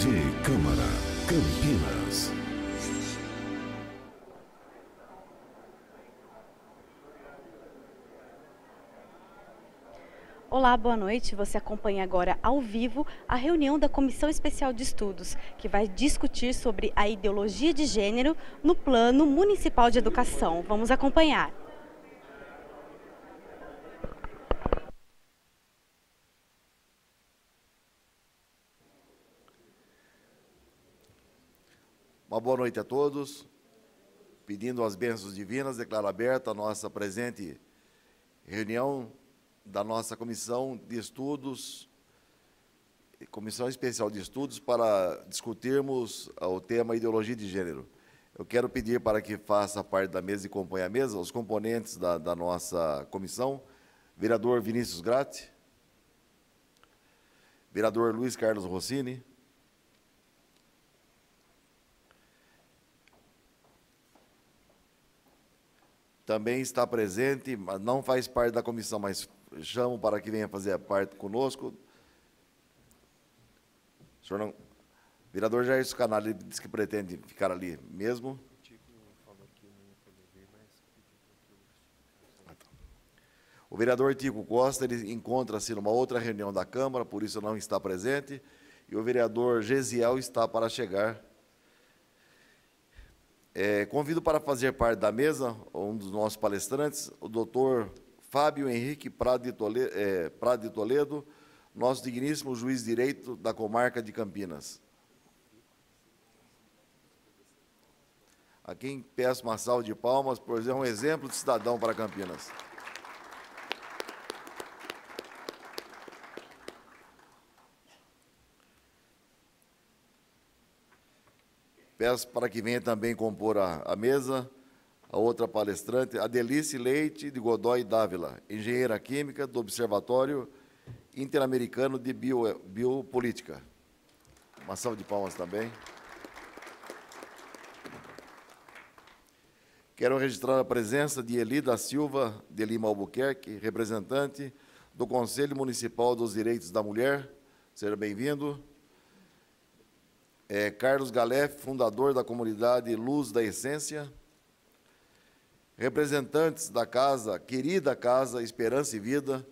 TV Câmara, Campinas. Olá, boa noite. Você acompanha agora ao vivo a reunião da Comissão Especial de Estudos, que vai discutir sobre a ideologia de gênero no Plano Municipal de Educação. Vamos acompanhar. Uma boa noite a todos. Pedindo as bênçãos divinas, declaro aberta a nossa presente reunião da nossa Comissão de Estudos, Comissão Especial de Estudos, para discutirmos o tema ideologia de gênero. Eu quero pedir para que faça parte da mesa e compõe a mesa os componentes da nossa comissão: vereador Vinícius Gratti, vereador Luiz Carlos Rossini, também está presente, mas não faz parte da comissão, mas chamo para que venha fazer parte conosco. O senhor não... Vereador Jair Canalha, ele disse que pretende ficar ali mesmo. O vereador Tico Costa, ele encontra-se numa outra reunião da Câmara, por isso não está presente. E o vereador Gesiel está para chegar. Convido para fazer parte da mesa um dos nossos palestrantes, o doutor Fábio Henrique Prado de Toledo, nosso digníssimo juiz de direito da comarca de Campinas. A quem peço uma salva de palmas, por ser um exemplo de cidadão para Campinas. Peço para que venha também compor a mesa a outra palestrante, Adelice Leite de Godoy Dávila, engenheira química do Observatório Interamericano de Biopolítica. Uma salva de palmas também. Quero registrar a presença de Eli da Silva de Lima Albuquerque, representante do Conselho Municipal dos Direitos da Mulher. Seja bem-vindo. Carlos Galef, fundador da comunidade Luz da Essência. Representantes da casa, querida Casa Esperança e Vida,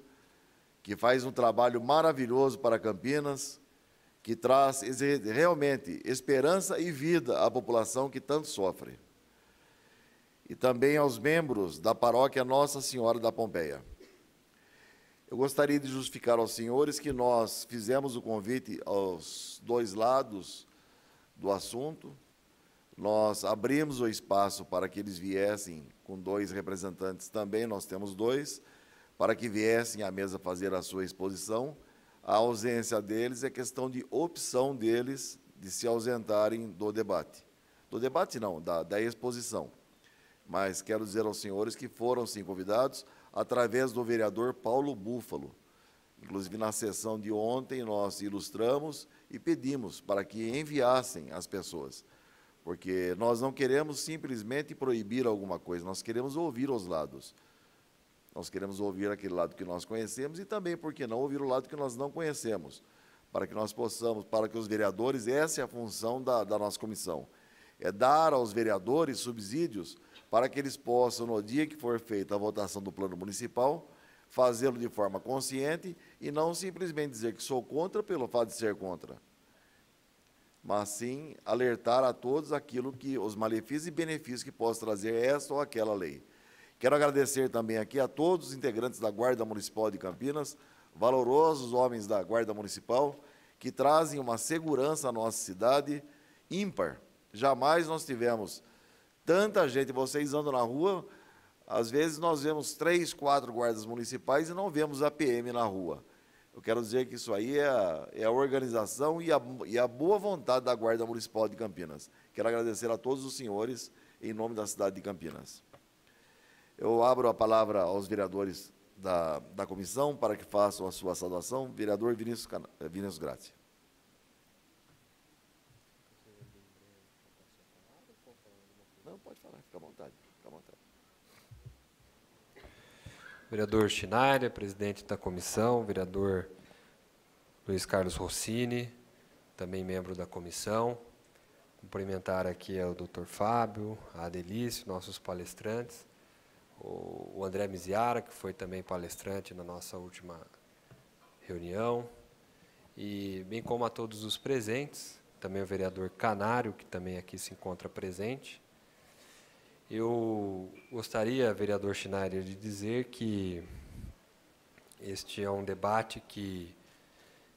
que faz um trabalho maravilhoso para Campinas, que traz realmente esperança e vida à população que tanto sofre. E também aos membros da paróquia Nossa Senhora da Pompeia. Eu gostaria de justificar aos senhores que nós fizemos o convite aos dois lados do assunto, nós abrimos o espaço para que eles viessem com dois representantes também, nós temos dois, para que viessem à mesa fazer a sua exposição. A ausência deles é questão de opção deles de se ausentarem do debate. Do debate não, da exposição. Mas quero dizer aos senhores que foram, sim, convidados através do vereador Paulo Búfalo. Inclusive, na sessão de ontem, nós ilustramos e pedimos para que enviassem as pessoas, porque nós não queremos simplesmente proibir alguma coisa, nós queremos ouvir os lados. Nós queremos ouvir aquele lado que nós conhecemos e também, por que não, ouvir o lado que nós não conhecemos, para que nós possamos, para que os vereadores, essa é a função da nossa comissão, é dar aos vereadores subsídios para que eles possam, no dia que for feita a votação do plano municipal, fazê-lo de forma consciente e não simplesmente dizer que sou contra pelo fato de ser contra, mas sim alertar a todos aquilo que os malefícios e benefícios que possa trazer esta ou aquela lei. Quero agradecer também aqui a todos os integrantes da Guarda Municipal de Campinas, valorosos homens da Guarda Municipal, que trazem uma segurança à nossa cidade ímpar. Jamais nós tivemos tanta gente, vocês andam na rua, às vezes nós vemos 3, 4 guardas municipais e não vemos a PM na rua. Eu quero dizer que isso aí é a organização e a boa vontade da Guarda Municipal de Campinas. Quero agradecer a todos os senhores, em nome da cidade de Campinas. Eu abro a palavra aos vereadores da comissão para que façam a sua saudação. Vereador Vinícius Gratti. Não, pode falar, fica à vontade. Fica à vontade. Vereador Chinalha, presidente da comissão, vereador Luiz Carlos Rossini, também membro da comissão. Cumprimentar aqui o Dr. Fábio, a Adelice, nossos palestrantes, o André Miziara, que foi também palestrante na nossa última reunião, e bem como a todos os presentes, também o vereador Canário, que também aqui se encontra presente. Eu gostaria, vereador Schneider, de dizer que este é um debate que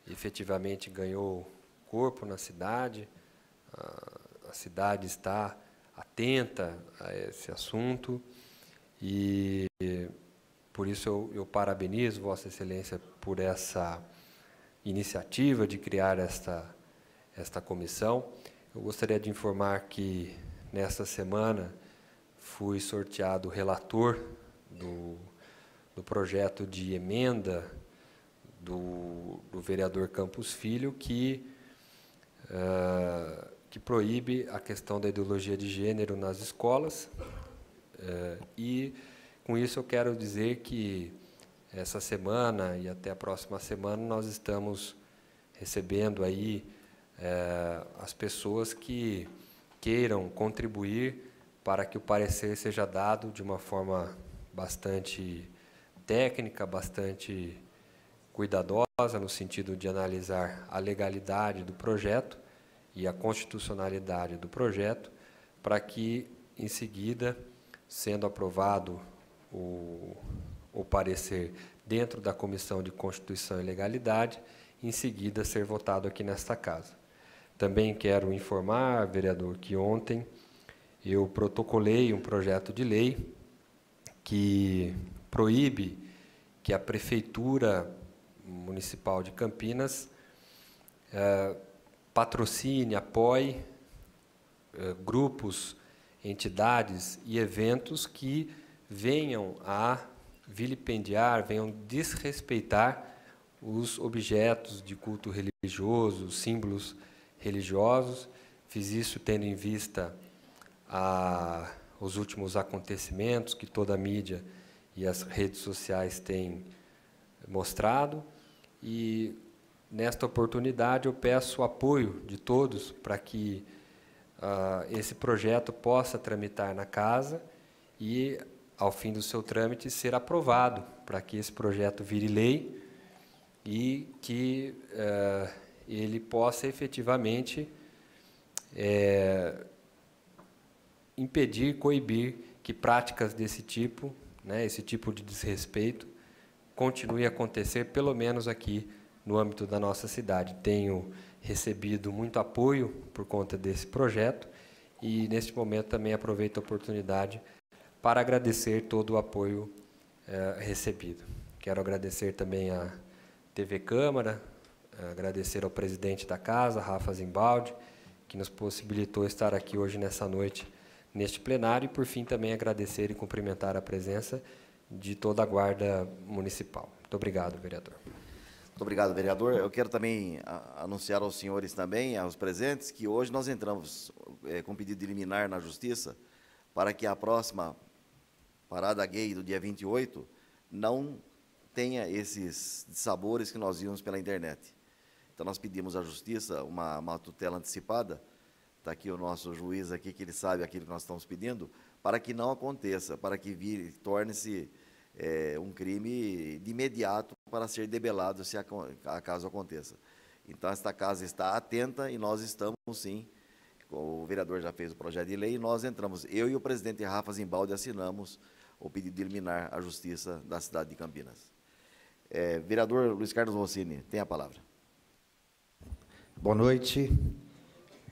efetivamente ganhou corpo na cidade. A cidade está atenta a esse assunto e, por isso, eu parabenizo Vossa Excelência por essa iniciativa de criar esta comissão. Eu gostaria de informar que, nesta semana, fui sorteado relator do projeto de emenda do vereador Campos Filho, que proíbe a questão da ideologia de gênero nas escolas. E, com isso, eu quero dizer que essa semana e até a próxima semana nós estamos recebendo aí as pessoas que queiram contribuir para que o parecer seja dado de uma forma bastante técnica, bastante cuidadosa, no sentido de analisar a legalidade do projeto e a constitucionalidade do projeto, para que, em seguida, sendo aprovado o parecer dentro da Comissão de Constituição e Legalidade, em seguida ser votado aqui nesta casa. Também quero informar, vereador, que ontem eu protocolei um projeto de lei que proíbe que a Prefeitura Municipal de Campinas patrocine, apoie grupos, entidades e eventos que venham a vilipendiar, venham desrespeitar os objetos de culto religioso, símbolos religiosos. Fiz isso tendo em vista os últimos acontecimentos que toda a mídia e as redes sociais têm mostrado. E, nesta oportunidade, eu peço o apoio de todos para que esse projeto possa tramitar na casa e, ao fim do seu trâmite, ser aprovado, para que esse projeto vire lei e que ele possa efetivamente impedir, coibir que práticas desse tipo, esse tipo de desrespeito, continue a acontecer, pelo menos aqui no âmbito da nossa cidade. Tenho recebido muito apoio por conta desse projeto e, neste momento, também aproveito a oportunidade para agradecer todo o apoio recebido. Quero agradecer também à TV Câmara, agradecer ao presidente da casa, Rafa Zimbaldi, que nos possibilitou estar aqui hoje, nessa noite, neste plenário, e, por fim, também agradecer e cumprimentar a presença de toda a Guarda Municipal. Muito obrigado, vereador. Muito obrigado, vereador. Eu quero também anunciar aos senhores também, aos presentes, que hoje nós entramos com pedido de liminar na Justiça para que a próxima parada gay do dia 28 não tenha esses dissabores que nós vimos pela internet. Então, nós pedimos à Justiça uma tutela antecipada. Está aqui o nosso juiz aqui, que ele sabe aquilo que nós estamos pedindo, para que não aconteça, para que torne-se um crime de imediato para ser debelado, se acaso aconteça. Então, esta casa está atenta e nós estamos, sim, o vereador já fez o projeto de lei e nós entramos, eu e o presidente Rafa Zimbaldi assinamos o pedido de liminar à Justiça da cidade de Campinas. Vereador Luiz Carlos Rossini, tem a palavra. Boa noite.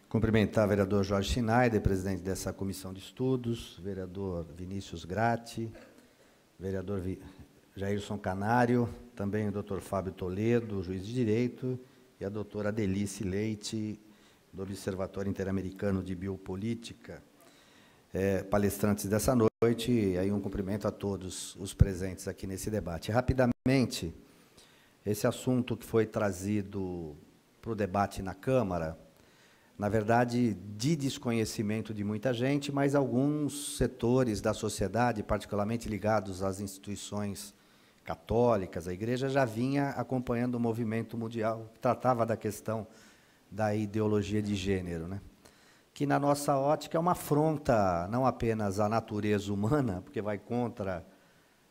Cumprimentar o vereador Jorge Schneider, presidente dessa comissão de estudos, vereador Vinícius Gratti, vereador Jairson Canário, também o doutor Fábio Toledo, juiz de Direito, e a doutora Adelice Leite, do Observatório Interamericano de Biopolítica, palestrantes dessa noite, e aí um cumprimento a todos os presentes aqui nesse debate. Rapidamente, esse assunto que foi trazido para o debate na Câmara, na verdade, de desconhecimento de muita gente, mas alguns setores da sociedade, particularmente ligados às instituições católicas, a Igreja já vinha acompanhando o movimento mundial, que tratava da questão da ideologia de gênero, né? Que na nossa ótica é uma afronta não apenas à natureza humana, porque vai contra,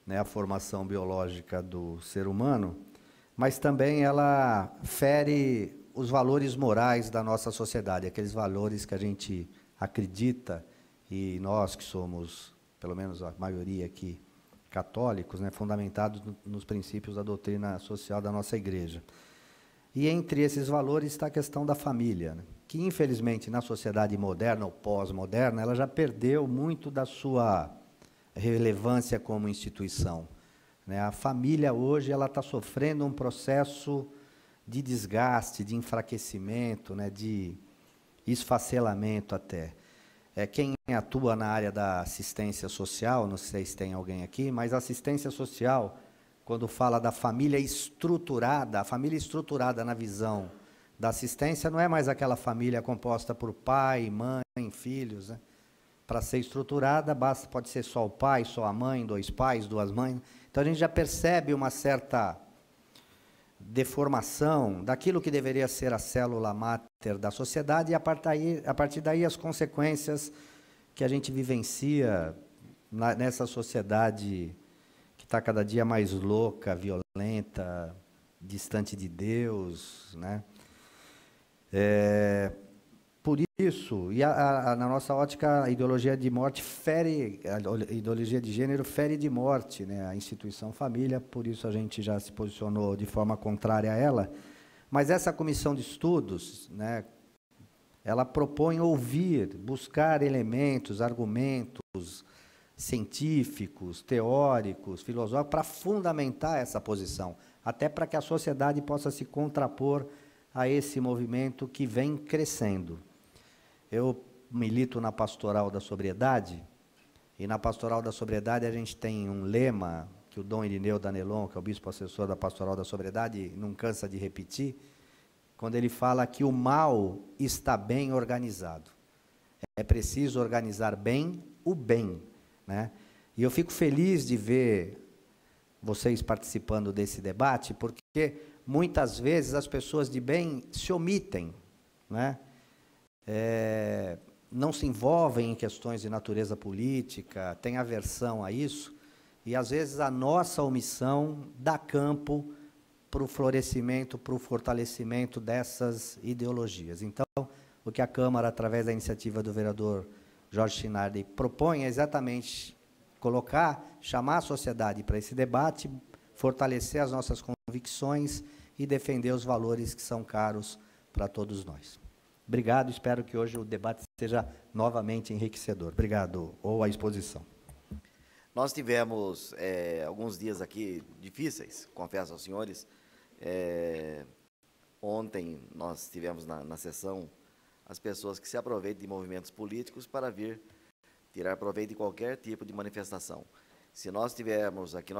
né, a formação biológica do ser humano, mas também ela fere os valores morais da nossa sociedade, aqueles valores que a gente acredita, e nós que somos, pelo menos a maioria aqui, católicos, né, fundamentados nos princípios da doutrina social da nossa igreja. E entre esses valores está a questão da família, né, que infelizmente na sociedade moderna ou pós-moderna, ela já perdeu muito da sua relevância como instituição, né? A família hoje ela está sofrendo um processo de desgaste, de enfraquecimento, né, de esfacelamento até. Quem atua na área da assistência social, não sei se tem alguém aqui, mas a assistência social, quando fala da família estruturada, a família estruturada na visão da assistência não é mais aquela família composta por pai, mãe, filhos, né? Para ser estruturada, pode ser só o pai, só a mãe, 2 pais, 2 mães. Então a gente já percebe uma certa deformação daquilo que deveria ser a célula máter da sociedade, e a partir daí as consequências que a gente vivencia nessa sociedade que está cada dia mais louca, violenta, distante de Deus, né? Por isso, e na nossa ótica, a ideologia de morte fere, a ideologia de gênero fere de morte, né, a instituição família, por isso a gente já se posicionou de forma contrária a ela. Mas essa comissão de estudos, né, ela propõe ouvir, buscar elementos, argumentos científicos, teóricos, filosóficos, para fundamentar essa posição, até para que a sociedade possa se contrapor a esse movimento que vem crescendo. Eu milito na Pastoral da Sobriedade, e na Pastoral da Sobriedade a gente tem um lema que o Dom Irineu Danelon, que é o bispo assessor da Pastoral da Sobriedade, não cansa de repetir, quando ele fala que o mal está bem organizado. É preciso organizar bem o bem, né? E eu fico feliz de ver vocês participando desse debate, porque muitas vezes as pessoas de bem se omitem, né? Não se envolvem em questões de natureza política, têm aversão a isso, e às vezes a nossa omissão dá campo para o florescimento, para o fortalecimento dessas ideologias. Então, o que a Câmara, através da iniciativa do vereador Jorge Schneider, propõe é exatamente chamar a sociedade para esse debate, fortalecer as nossas convicções e defender os valores que são caros para todos nós. Obrigado, espero que hoje o debate seja novamente enriquecedor. Obrigado, ou a exposição. Nós tivemos alguns dias aqui difíceis, confesso aos senhores. Ontem nós tivemos na sessão as pessoas que se aproveitam de movimentos políticos para vir tirar proveito de qualquer tipo de manifestação. Se nós tivemos aqui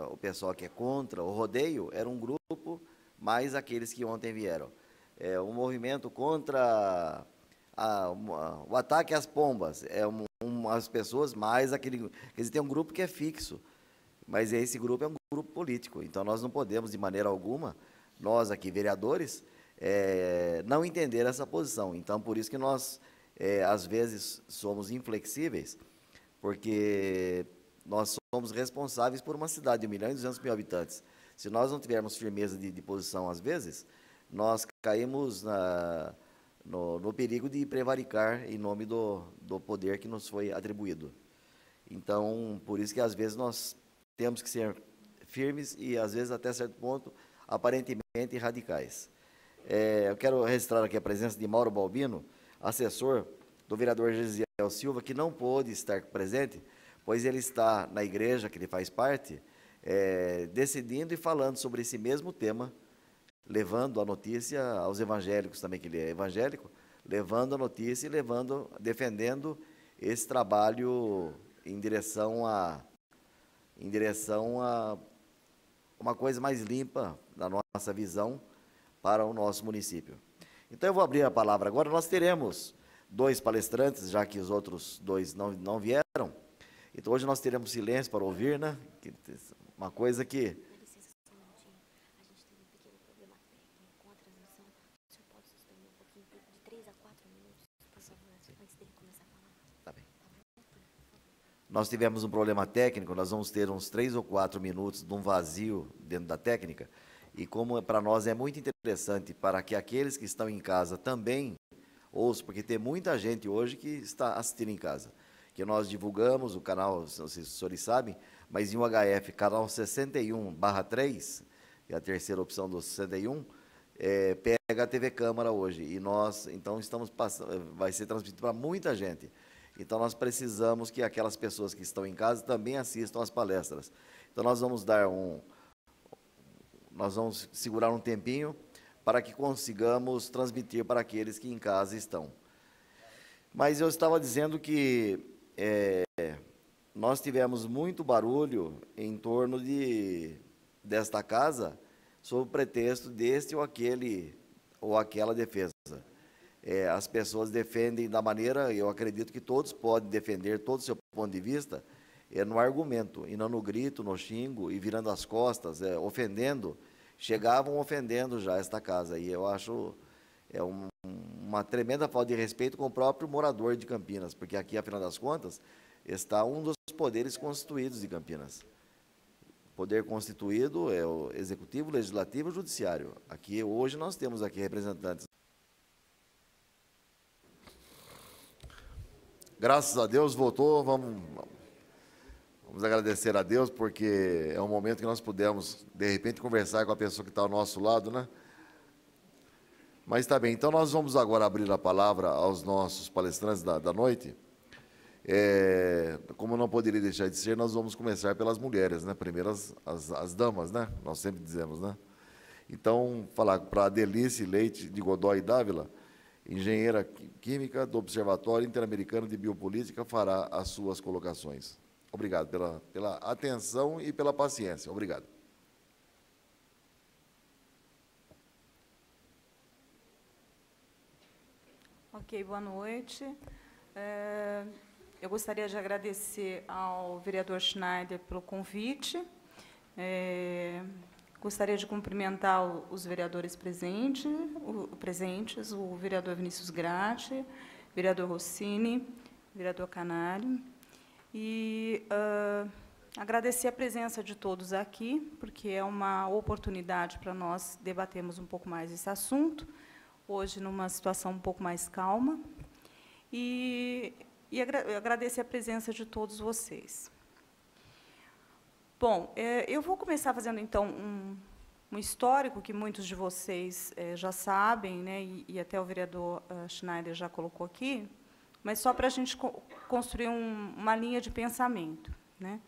o pessoal que é contra o rodeio, era um grupo, mais aqueles que ontem vieram. Um movimento contra o ataque às pombas, as pessoas, mais aquele... Quer dizer, tem um grupo que é fixo, mas esse grupo é um grupo político, então nós não podemos, de maneira alguma, nós aqui, vereadores, não entender essa posição. Então, por isso que nós, às vezes, somos inflexíveis, porque nós somos responsáveis por uma cidade de 1.200.000 habitantes. Se nós não tivermos firmeza de posição, às vezes, nós caímos no perigo de prevaricar em nome do poder que nos foi atribuído. Então, por isso que, às vezes, nós temos que ser firmes e, às vezes, até certo ponto, aparentemente radicais. Eu quero registrar aqui a presença de Mauro Balbino, assessor do vereador Gesiel Silva, que não pôde estar presente, pois ele está na igreja que ele faz parte, decidindo e falando sobre esse mesmo tema, levando a notícia aos evangélicos também, que ele é evangélico, levando a notícia e defendendo esse trabalho em direção a uma coisa mais limpa, na nossa visão, para o nosso município. Então, eu vou abrir a palavra agora. Nós teremos 2 palestrantes, já que os outros 2 não vieram. Então, hoje nós teremos silêncio para ouvir, né? Uma coisa que... 3 a 4 minutos, por favor, antes dele começar a falar. Tá bem. Nós tivemos um problema técnico, nós vamos ter uns 3 ou 4 minutos de um vazio dentro da técnica, e como para nós é muito interessante para que aqueles que estão em casa também ouçam, porque tem muita gente hoje que está assistindo em casa, que nós divulgamos o canal, não sei se os senhores sabem, mas em UHF, canal 61/3, que é a terceira opção do 61, pega a TV Câmara hoje, e nós, então, estamos passando, vai ser transmitido para muita gente. Então, nós precisamos que aquelas pessoas que estão em casa também assistam às palestras. Então, nós vamos segurar um tempinho para que consigamos transmitir para aqueles que em casa estão. Mas eu estava dizendo que nós tivemos muito barulho em torno desta casa, sob o pretexto deste ou aquela defesa. As pessoas defendem da maneira, eu acredito que todos podem defender todo o seu ponto de vista, no argumento, e não no grito, no xingo, e virando as costas, ofendendo. Chegavam ofendendo já esta casa, e eu acho uma tremenda falta de respeito com o próprio morador de Campinas, porque aqui, afinal das contas, está um dos poderes constituídos de Campinas. O poder constituído é o Executivo, Legislativo e Judiciário. Aqui, hoje, nós temos aqui representantes. Graças a Deus, voltou. Vamos agradecer a Deus, porque é um momento que nós pudemos, de repente, conversar com a pessoa que está ao nosso lado, né? Mas está bem, então nós vamos agora abrir a palavra aos nossos palestrantes da noite. Como não poderia deixar de ser, nós vamos começar pelas mulheres, né? Primeiro as damas, né? Nós sempre dizemos, né? Então, falar para a Delice Leite de Godoy Dávila, engenheira química do Observatório Interamericano de Biopolítica, fará as suas colocações. Obrigado pela atenção e pela paciência. Obrigado. Ok, boa noite. Eu gostaria de agradecer ao vereador Schneider pelo convite. Gostaria de cumprimentar os vereadores presentes, o vereador Vinícius Gratti, o vereador Rossini, o vereador Canário, e agradecer a presença de todos aqui, porque é uma oportunidade para nós debatermos um pouco mais esse assunto, hoje numa situação um pouco mais calma, e agradecer a presença de todos vocês. Bom, eu vou começar fazendo, então, um histórico que muitos de vocês já sabem, né, e até o vereador Schneider já colocou aqui, mas só para a gente construir uma linha de pensamento, né.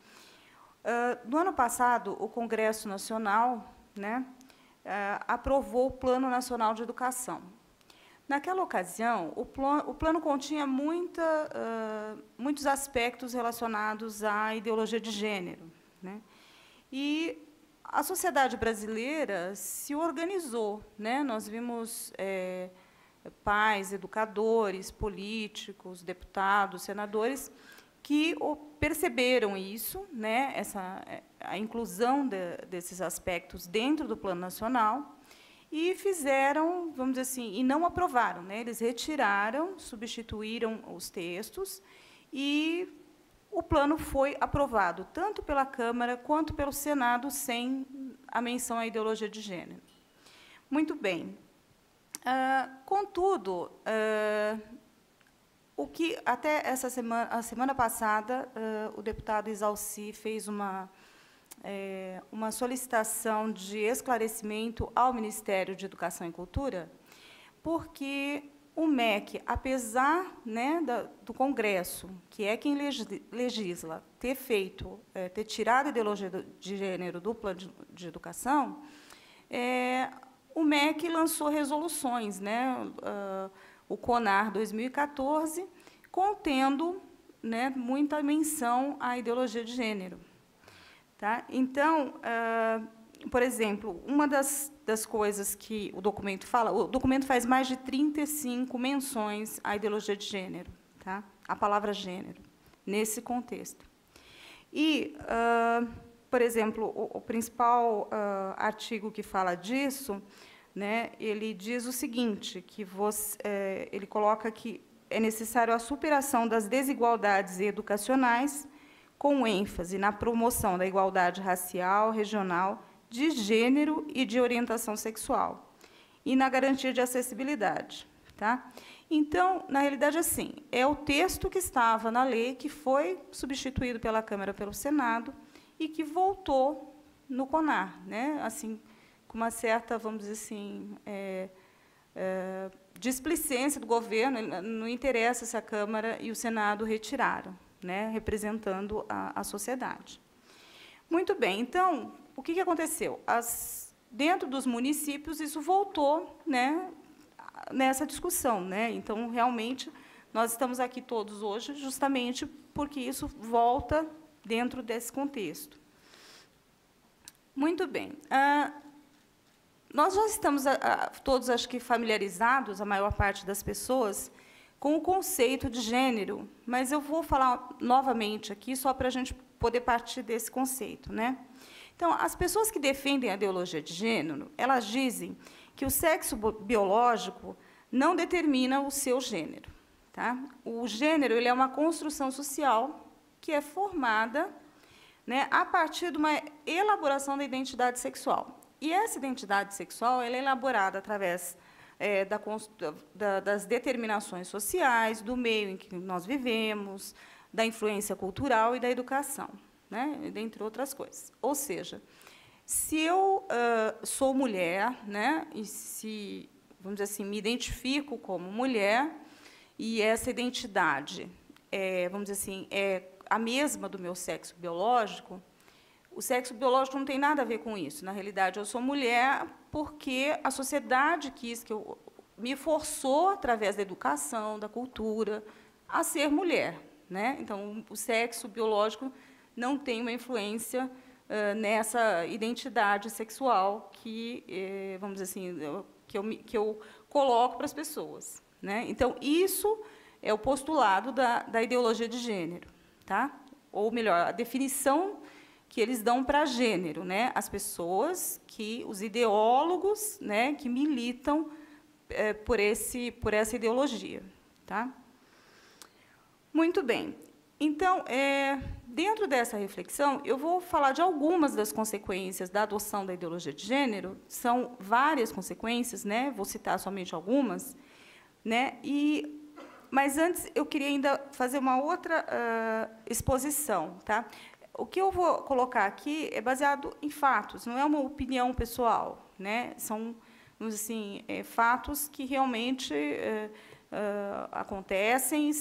No ano passado, o Congresso Nacional, né, aprovou o Plano Nacional de Educação. Naquela ocasião, o plano continha muitos aspectos relacionados à ideologia de gênero, né? E a sociedade brasileira se organizou, né? Nós vimos pais, educadores, políticos, deputados, senadores, que perceberam isso, né? A inclusão desses aspectos dentro do Plano Nacional, e fizeram, vamos dizer assim, e não aprovaram, né? Eles retiraram, substituíram os textos, e o plano foi aprovado, tanto pela Câmara quanto pelo Senado, sem a menção à ideologia de gênero. Muito bem. Contudo, o que até a semana passada, o deputado Exalci fez uma solicitação de esclarecimento ao Ministério de Educação e Cultura, porque o MEC, apesar, né, do Congresso, que é quem legisla, ter tirado a ideologia de gênero do plano de educação, o MEC lançou resoluções, né, o CONAR 2014, contendo, né, muita menção à ideologia de gênero. Tá? Então, por exemplo, uma das coisas que o documento faz mais de 35 menções à ideologia de gênero, tá? A palavra gênero, nesse contexto. E, por exemplo, o principal artigo que fala disso né, ele diz o seguinte, que ele coloca que é necessário a superação das desigualdades educacionais, com ênfase na promoção da igualdade racial, regional, de gênero e de orientação sexual, e na garantia de acessibilidade. Tá? Então, na realidade, assim, é o texto que estava na lei, que foi substituído pela Câmara, pelo Senado, e que voltou no CONAR, né? Assim, com uma certa, vamos dizer assim, displicência do governo. Não interessa se a Câmara e o Senado retiraram, né? Representando a sociedade. Muito bem, então, o que aconteceu? Dentro dos municípios, isso voltou, né, nessa discussão, né? Então, realmente, nós estamos aqui todos hoje justamente porque isso volta dentro desse contexto. Muito bem. Nós já estamos todos, acho que, familiarizados, a maior parte das pessoas, com o conceito de gênero, mas eu vou falar novamente aqui, só para a gente poder partir desse conceito, né? Então, as pessoas que defendem a ideologia de gênero, elas dizem que o sexo biológico não determina o seu gênero. Tá? O gênero ele é uma construção social que é formada, né, a partir de uma elaboração da identidade sexual. E essa identidade sexual ela é elaborada através das determinações sociais, do meio em que nós vivemos, da influência cultural e da educação, né, dentre outras coisas. Ou seja, se eu sou mulher, né, e se, vamos dizer assim, me identifico como mulher, e essa identidade vamos dizer assim, é a mesma do meu sexo biológico, o sexo biológico não tem nada a ver com isso. Na realidade, eu sou mulher porque a sociedade quis que me forçou, através da educação, da cultura, a ser mulher, né? Então, o sexo biológico não tem uma influência nessa identidade sexual que, vamos dizer assim, que eu coloco para as pessoas, né? Então, isso é o postulado da ideologia de gênero, tá? Ou melhor, a definição que eles dão para gênero, né? As pessoas os ideólogos, né, que militam por essa ideologia, tá? Muito bem. Então, dentro dessa reflexão, eu vou falar de algumas das consequências da adoção da ideologia de gênero. São várias consequências, né? Vou citar somente algumas, né? Mas antes eu queria ainda fazer uma outra exposição, tá? O que eu vou colocar aqui é baseado em fatos, não é uma opinião pessoal, né? São, assim, fatos que realmente acontecem,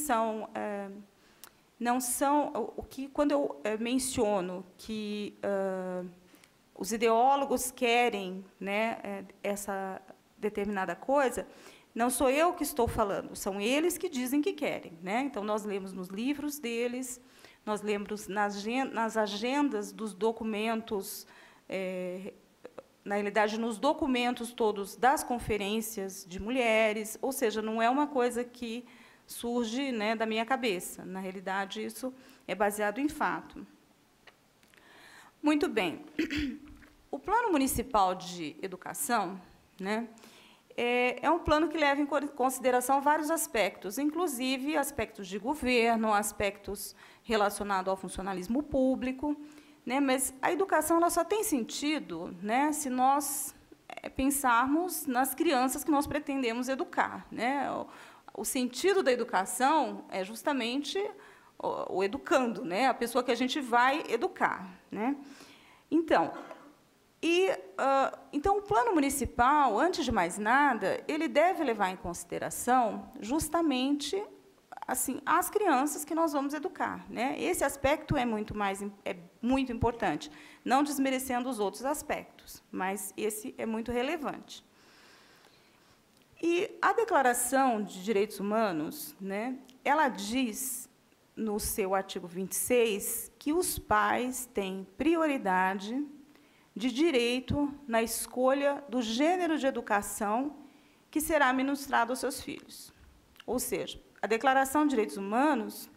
não são o que, quando eu menciono que os ideólogos querem, né, essa determinada coisa, não sou eu que estou falando, são eles que dizem que querem, né? Então, nós lemos nos livros deles, nós lemos nas agendas dos documentos, na realidade, nos documentos todos das conferências de mulheres, ou seja, não é uma coisa que surge, né, da minha cabeça. Na realidade, isso é baseado em fato. Muito bem. O Plano Municipal de Educação, né, é um plano que leva em consideração vários aspectos, inclusive aspectos de governo, aspectos relacionados ao funcionalismo público, né, mas a educação ela só tem sentido, né, se nós pensarmos nas crianças que nós pretendemos educar, né? O sentido da educação é justamente o educando, né, a pessoa que a gente vai educar, né? Então, o plano municipal, antes de mais nada, ele deve levar em consideração justamente assim as crianças que nós vamos educar, né? Esse aspecto é muito importante, não desmerecendo os outros aspectos, mas esse é muito relevante. E a Declaração de Direitos Humanos, né, ela diz no seu artigo 26 que os pais têm prioridade de direito na escolha do gênero de educação que será ministrado aos seus filhos. Ou seja, a Declaração de Direitos Humanos,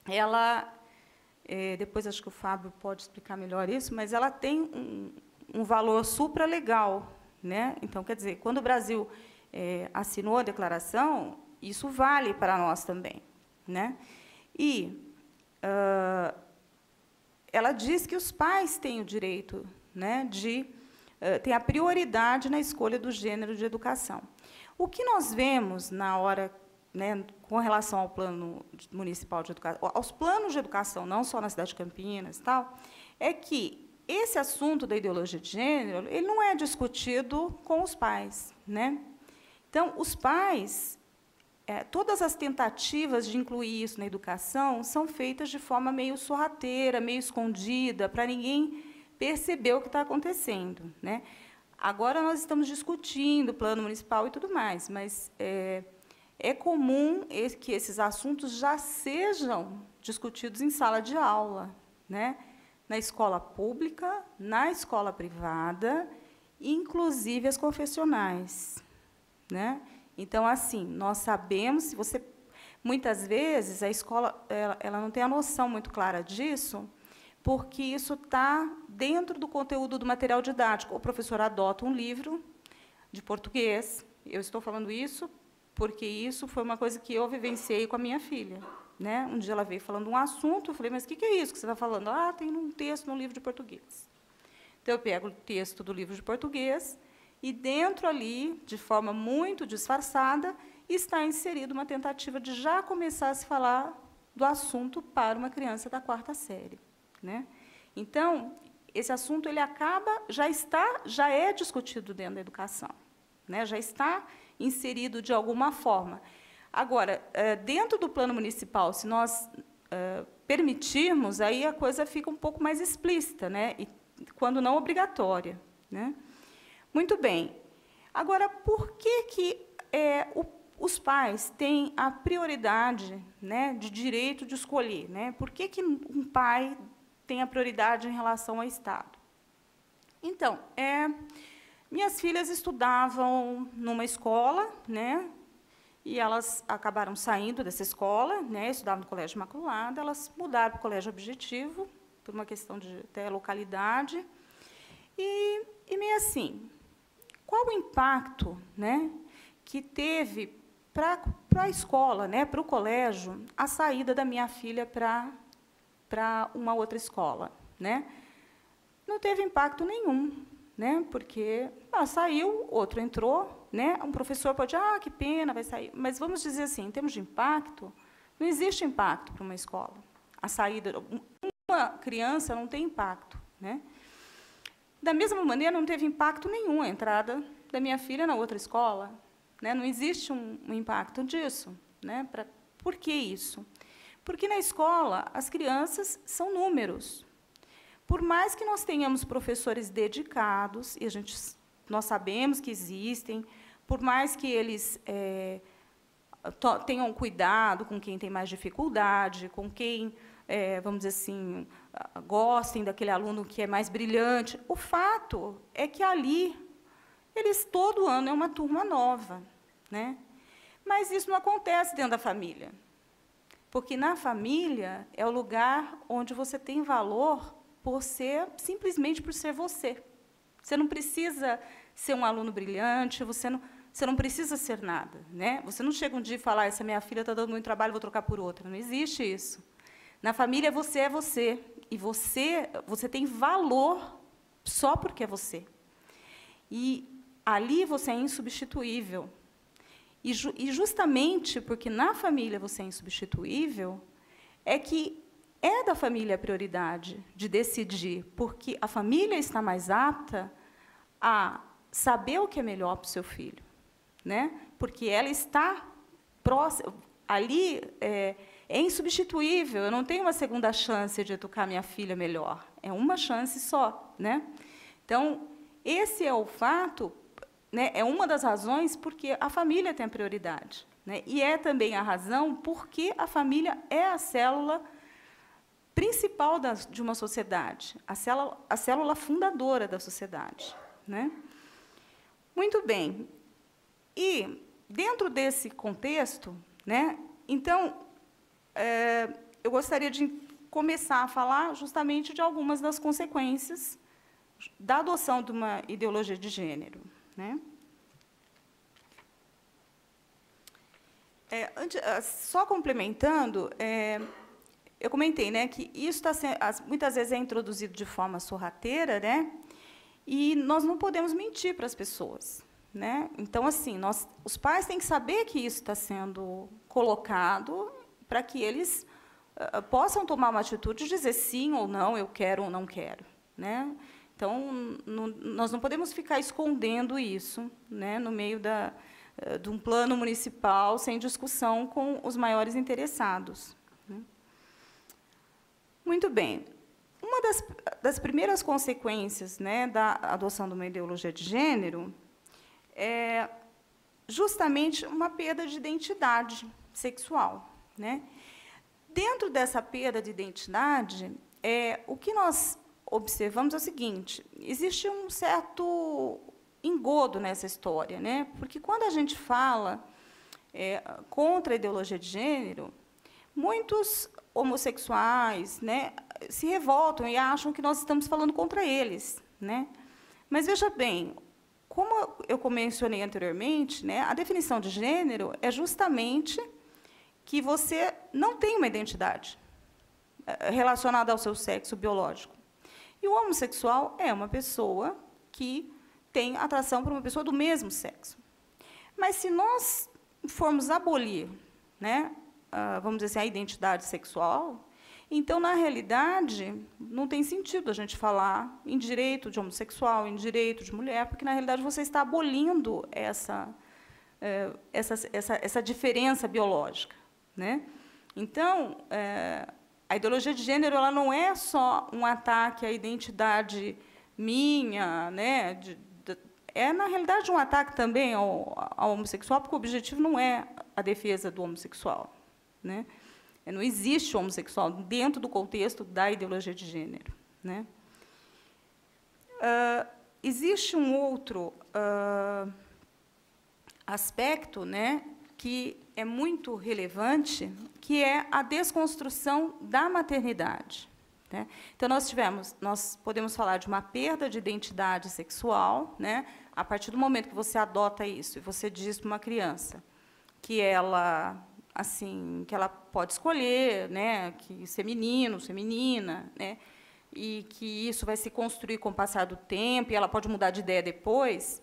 ela, depois acho que o Fábio pode explicar melhor isso, mas ela tem um valor supralegal, né? Então, quer dizer, quando o Brasil assinou a declaração, isso vale para nós também, né? E ela diz que os pais têm o direito, né, tem a prioridade na escolha do gênero de educação. O que nós vemos na hora, né, com relação ao plano municipal de educação, aos planos de educação, não só na cidade de Campinas, tal, é que esse assunto da ideologia de gênero, ele não é discutido com os pais, né? Então, os pais, todas as tentativas de incluir isso na educação são feitas de forma meio sorrateira, meio escondida, para ninguém perceber o que está acontecendo, né? Agora nós estamos discutindo o plano municipal e tudo mais, mas é comum que esses assuntos já sejam discutidos em sala de aula, né? Na escola pública, na escola privada, inclusive as confessionais, né? Então, assim, nós sabemos, se você muitas vezes a escola ela não tem a noção muito clara disso, porque isso está dentro do conteúdo do material didático. O professor adota um livro de português. Eu estou falando isso porque isso foi uma coisa que eu vivenciei com a minha filha, né? Um dia ela veio falando um assunto, eu falei, mas o que é isso que você está falando? Ah, tem um texto no livro de português. Então, eu pego o texto do livro de português e, dentro ali, de forma muito disfarçada, está inserida uma tentativa de já começar a se falar do assunto para uma criança da 4ª série. Né? Então, esse assunto ele já é discutido dentro da educação, né? Já está inserido de alguma forma. Agora, dentro do plano municipal, se nós permitirmos, aí a coisa fica um pouco mais explícita, né? E, quando não obrigatória, né? Muito bem. Agora, por que os pais têm a prioridade, né, de direito de escolher, né? Por que um pai tem a prioridade em relação ao Estado? Então, minhas filhas estudavam numa escola, né, e elas acabaram saindo dessa escola, né, estudavam no Colégio Imaculada, elas mudaram para o Colégio Objetivo, por uma questão de até localidade, e meio assim, qual o impacto, né, que teve para a escola, né, para o colégio, a saída da minha filha para uma outra escola, né? Não teve impacto nenhum, né? Porque saiu, outro entrou, né? Um professor pode, que pena, vai sair. Mas vamos dizer assim, em termos de impacto, não existe impacto para uma escola. A saída, uma criança não tem impacto, né? Da mesma maneira, não teve impacto nenhum a entrada da minha filha na outra escola, né? Não existe um impacto disso, né? Por que isso? Porque na escola as crianças são números. Por mais que nós tenhamos professores dedicados, e nós sabemos que existem, por mais que eles tenham cuidado com quem tem mais dificuldade, com quem, vamos dizer assim, gostem daquele aluno que é mais brilhante, o fato é que ali, todo ano é uma turma nova, né? Mas isso não acontece dentro da família. Porque, na família, é o lugar onde você tem valor simplesmente por ser você. Você não precisa ser um aluno brilhante, você não precisa ser nada, né? Você não chega um dia e fala, essa minha filha está dando muito trabalho, vou trocar por outra. Não existe isso. Na família, você é você. E você tem valor só porque é você. E ali você é insubstituível. E justamente porque na família você é insubstituível, é que é da família a prioridade de decidir, porque a família está mais apta a saber o que é melhor para o seu filho, né? Porque ela está próxima, ali é insubstituível, eu não tenho uma segunda chance de educar minha filha melhor, é uma chance só, né? Então, esse é o fato, né, é uma das razões porque a família tem a prioridade, né, e é também a razão porque a família é a célula principal de uma sociedade, a célula fundadora da sociedade, né? Muito bem. E, dentro desse contexto, né, então, eu gostaria de começar a falar justamente de algumas das consequências da adoção de uma ideologia de gênero, né? Só complementando, eu comentei, né, que isso muitas vezes é introduzido de forma sorrateira, né? E nós não podemos mentir para as pessoas, né? Então, assim, os pais têm que saber que isso está sendo colocado para que eles possam tomar uma atitude de dizer sim ou não, eu quero ou não quero, né? Então, nós não podemos ficar escondendo isso, né, no meio de um plano municipal sem discussão com os maiores interessados, né? Muito bem. Uma das primeiras consequências, né, da adoção de uma ideologia de gênero é justamente uma perda de identidade sexual, né? Dentro dessa perda de identidade, o que nós observamos é o seguinte: existe um certo engodo nessa história, né? Porque quando a gente fala contra a ideologia de gênero, muitos homossexuais, né, se revoltam e acham que nós estamos falando contra eles, né? Mas veja bem, como eu mencionei anteriormente, né, a definição de gênero é justamente que você não tem uma identidade relacionada ao seu sexo biológico. E o homossexual é uma pessoa que tem atração por uma pessoa do mesmo sexo. Mas se nós formos abolir, né, vamos dizer assim, a identidade sexual, então, na realidade, não tem sentido a gente falar em direito de homossexual, em direito de mulher, porque, na realidade, você está abolindo essa diferença biológica, né? Então, a ideologia de gênero ela não é só um ataque à identidade minha, né? Na realidade, um ataque também ao homossexual, porque o objetivo não é a defesa do homossexual, né? Não existe homossexual dentro do contexto da ideologia de gênero, né? Existe um outro aspecto, né, que é muito relevante, que é a desconstrução da maternidade, né? Então, nós podemos falar de uma perda de identidade sexual, né, a partir do momento que você adota isso e você diz para uma criança que ela pode escolher, né, que ser menino, ser menina, né, e que isso vai se construir com o passar do tempo, e ela pode mudar de ideia depois,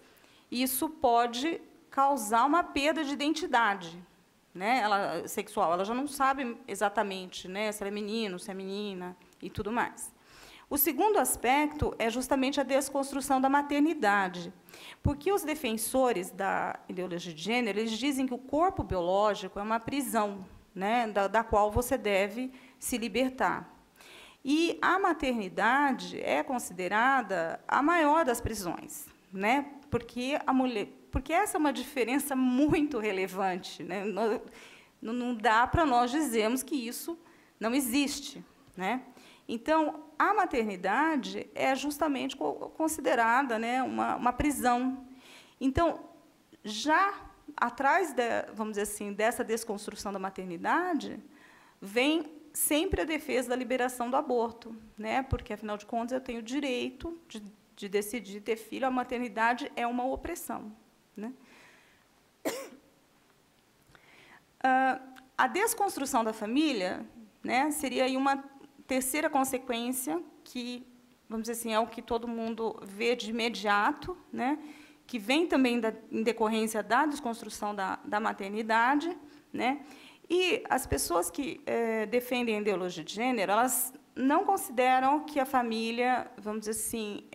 isso pode causar uma perda de identidade, né, sexual. Ela já não sabe exatamente, né, se ela é menino, se é menina, e tudo mais. O segundo aspecto é justamente a desconstrução da maternidade, porque os defensores da ideologia de gênero eles dizem que o corpo biológico é uma prisão, né, da qual você deve se libertar. E a maternidade é considerada a maior das prisões, né, porque essa é uma diferença muito relevante, né, não dá para nós dizermos que isso não existe, né? Então, a maternidade é justamente considerada, né, uma prisão. Então, já atrás, vamos dizer assim, dessa desconstrução da maternidade, vem sempre a defesa da liberação do aborto, né, porque, afinal de contas, eu tenho o direito de decidir ter filho, a maternidade é uma opressão, né? A desconstrução da família, né, seria aí uma terceira consequência, que, vamos dizer assim, é o que todo mundo vê de imediato, né, que vem também em decorrência da desconstrução da maternidade, né, e as pessoas que defendem a ideologia de gênero, elas não consideram que a família, vamos dizer assim,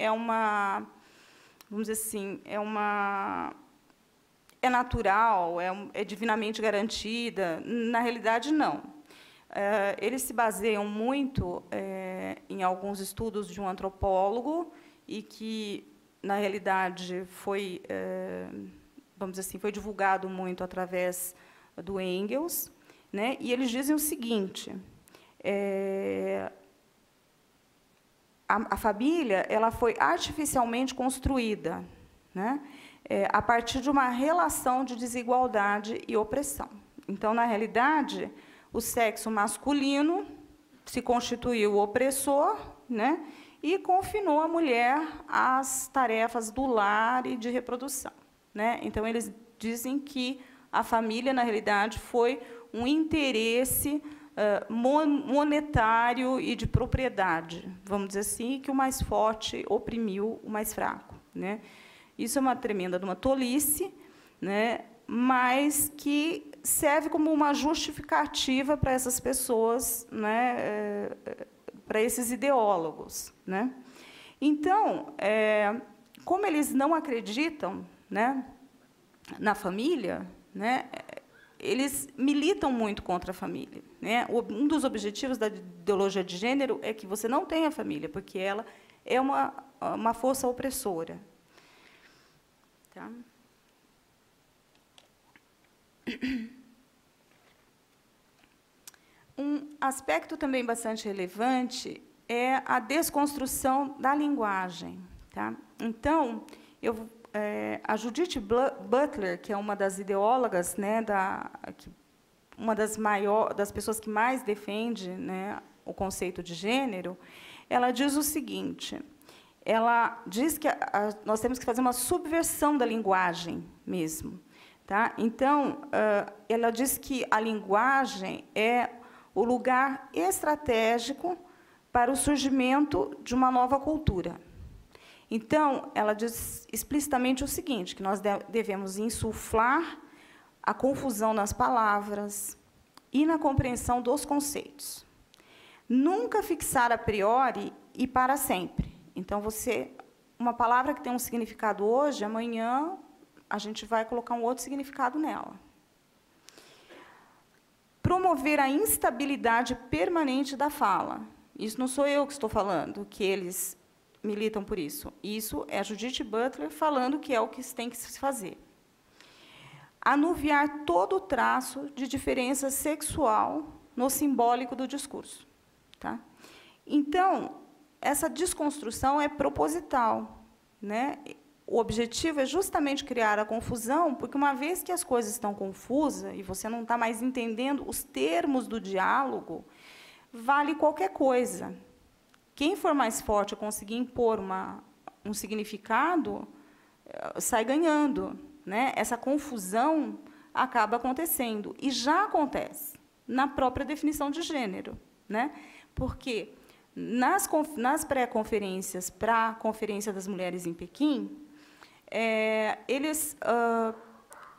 é natural, é divinamente garantida. Na realidade, não. Eles se baseiam muito em alguns estudos de um antropólogo e que, na realidade, vamos dizer assim, foi divulgado muito através do Engels, né? E eles dizem o seguinte: a família ela foi artificialmente construída, né, a partir de uma relação de desigualdade e opressão. Então, na realidade, o sexo masculino se constituiu o opressor, né, e confinou a mulher às tarefas do lar e de reprodução, né? Então, eles dizem que a família, na realidade, foi um interesse monetário e de propriedade, vamos dizer assim, que o mais forte oprimiu o mais fraco, né? Isso é uma tremenda de uma tolice, né? Mas que serve como uma justificativa para essas pessoas, né? Para esses ideólogos, né? Então, como eles não acreditam, né, na família, né, eles militam muito contra a família, né? Um dos objetivos da ideologia de gênero é que você não tenha família, porque ela é uma força opressora. Tá? Um aspecto também bastante relevante é a desconstrução da linguagem. Tá? Então, a Judith Butler, que é uma das ideólogas, né, uma das pessoas que mais defende, né, o conceito de gênero, ela diz o seguinte: ela diz que nós temos que fazer uma subversão da linguagem mesmo. Tá? Então, ela diz que a linguagem é o lugar estratégico para o surgimento de uma nova cultura. Então, ela diz explicitamente o seguinte, que nós devemos insuflar a confusão nas palavras e na compreensão dos conceitos. Nunca fixar a priori e para sempre. Então, uma palavra que tem um significado hoje, amanhã a gente vai colocar um outro significado nela. Promover a instabilidade permanente da fala. Isso não sou eu que estou falando, que eles militam por isso. Isso é a Judith Butler falando que é o que tem que se fazer. Anuviar todo o traço de diferença sexual no simbólico do discurso. Tá? Então, essa desconstrução é proposital, né? O objetivo é justamente criar a confusão, porque, uma vez que as coisas estão confusas e você não está mais entendendo os termos do diálogo, vale qualquer coisa. Quem for mais forte a conseguir impor um significado, sai ganhando, né? Essa confusão acaba acontecendo, e já acontece na própria definição de gênero, né? Porque nas pré-conferências para a Conferência das Mulheres em Pequim,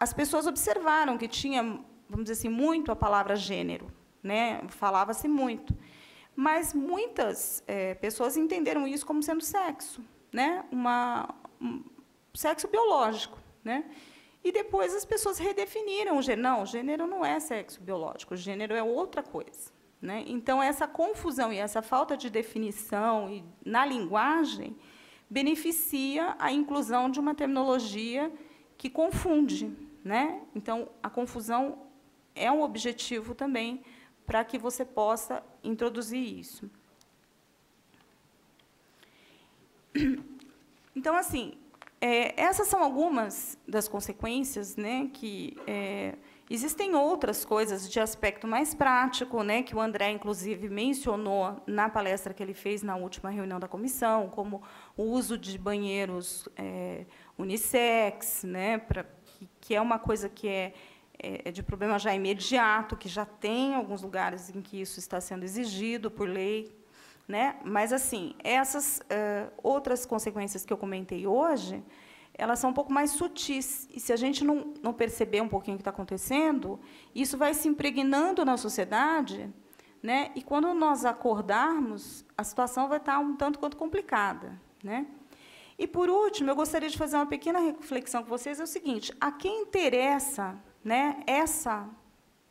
as pessoas observaram que tinha, vamos dizer assim, muito a palavra gênero, né? Falava-se muito. Mas muitas pessoas entenderam isso como sendo sexo, né? Sexo biológico, né? E depois as pessoas redefiniram o gênero. Não, o gênero não é sexo biológico, o gênero é outra coisa, né? Então, essa confusão e essa falta de definição na linguagem beneficia a inclusão de uma terminologia que confunde, né? Então, a confusão é um objetivo também para que você possa introduzir isso. Então, assim, essas são algumas das consequências, né, que existem outras coisas de aspecto mais prático, né, que o André, inclusive, mencionou na palestra que ele fez na última reunião da comissão, como o uso de banheiros unissex, né, que é uma coisa que é de problema já imediato, que já tem alguns lugares em que isso está sendo exigido por lei, né? Mas, assim, essas outras consequências que eu comentei hoje, elas são um pouco mais sutis, e se a gente não perceber um pouquinho o que está acontecendo, isso vai se impregnando na sociedade, né? E, quando nós acordarmos, a situação vai estar um tanto quanto complicada, né? E, por último, eu gostaria de fazer uma pequena reflexão com vocês, é o seguinte: a quem interessa, né, essa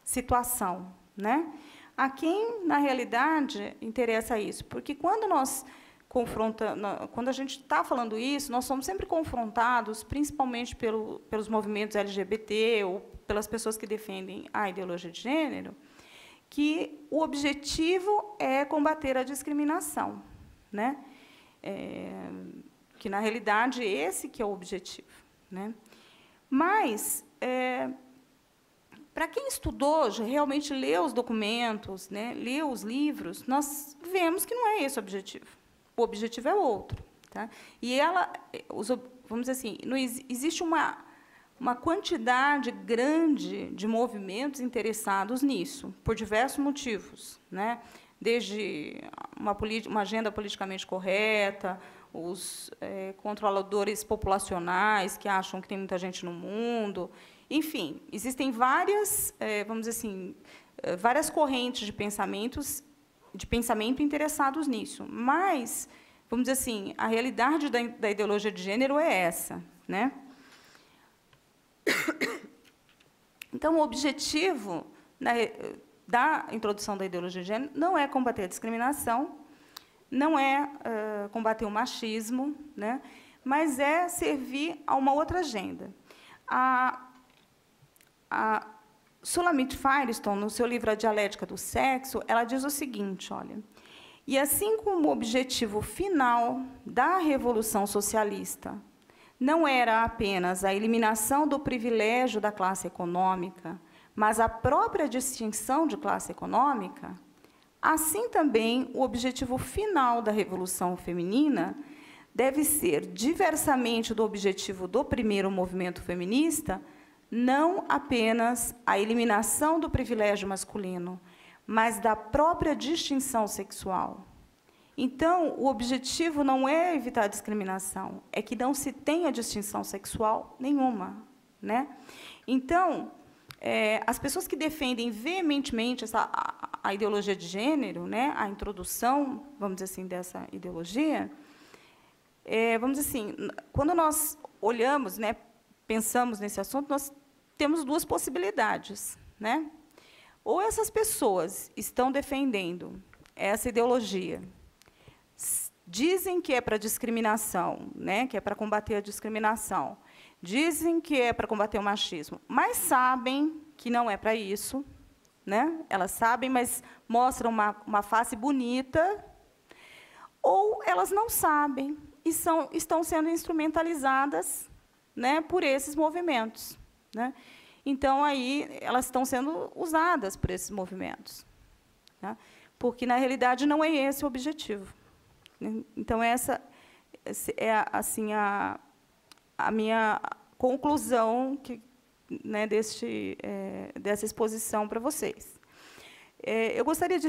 situação, né? A quem, na realidade, interessa isso? Porque, quando a gente está falando isso, nós somos sempre confrontados, principalmente pelos movimentos LGBT ou pelas pessoas que defendem a ideologia de gênero, que o objetivo é combater a discriminação, né? Que, na realidade, esse que é o objetivo, né? Mas, para quem estudou, realmente leu os documentos, né, leu os livros, nós vemos que não é esse o objetivo. o objetivo é outro. Tá? E ela, vamos dizer assim, existe uma quantidade grande de movimentos interessados nisso, por diversos motivos, né? Desde uma agenda politicamente correta, os controladores populacionais que acham que tem muita gente no mundo, enfim, existem várias, vamos dizer assim, várias correntes de pensamento interessados nisso, mas, vamos dizer assim, a realidade da ideologia de gênero é essa, né? Então, o objetivo da introdução da ideologia de gênero não é combater a discriminação, não é combater o machismo, né? Mas é servir a uma outra agenda. A Sulamit Firestone, no seu livro A Dialética do Sexo, ela diz o seguinte, olha, e assim como o objetivo final da Revolução Socialista não era apenas a eliminação do privilégio da classe econômica, mas a própria distinção de classe econômica, assim também o objetivo final da Revolução Feminina deve ser, diversamente do objetivo do primeiro movimento feminista, não apenas a eliminação do privilégio masculino, mas da própria distinção sexual. Então, o objetivo não é evitar a discriminação, é que não se tenha distinção sexual nenhuma, né? Então, as pessoas que defendem veementemente a ideologia de gênero, né, a introdução, vamos dizer assim, dessa ideologia, vamos dizer assim, quando nós olhamos, né, pensamos nesse assunto, nós temos duas possibilidades, né? Ou essas pessoas estão defendendo essa ideologia, dizem que é para discriminação, né, que é para combater a discriminação, dizem que é para combater o machismo, mas sabem que não é para isso, né? Elas sabem, mas mostram uma face bonita, ou elas não sabem e estão sendo instrumentalizadas, né, por esses movimentos, né? Então, aí, elas estão sendo usadas por esses movimentos, né? Porque, na realidade, não é esse o objetivo. Então, essa é assim, a minha conclusão né, dessa exposição para vocês. Eu gostaria de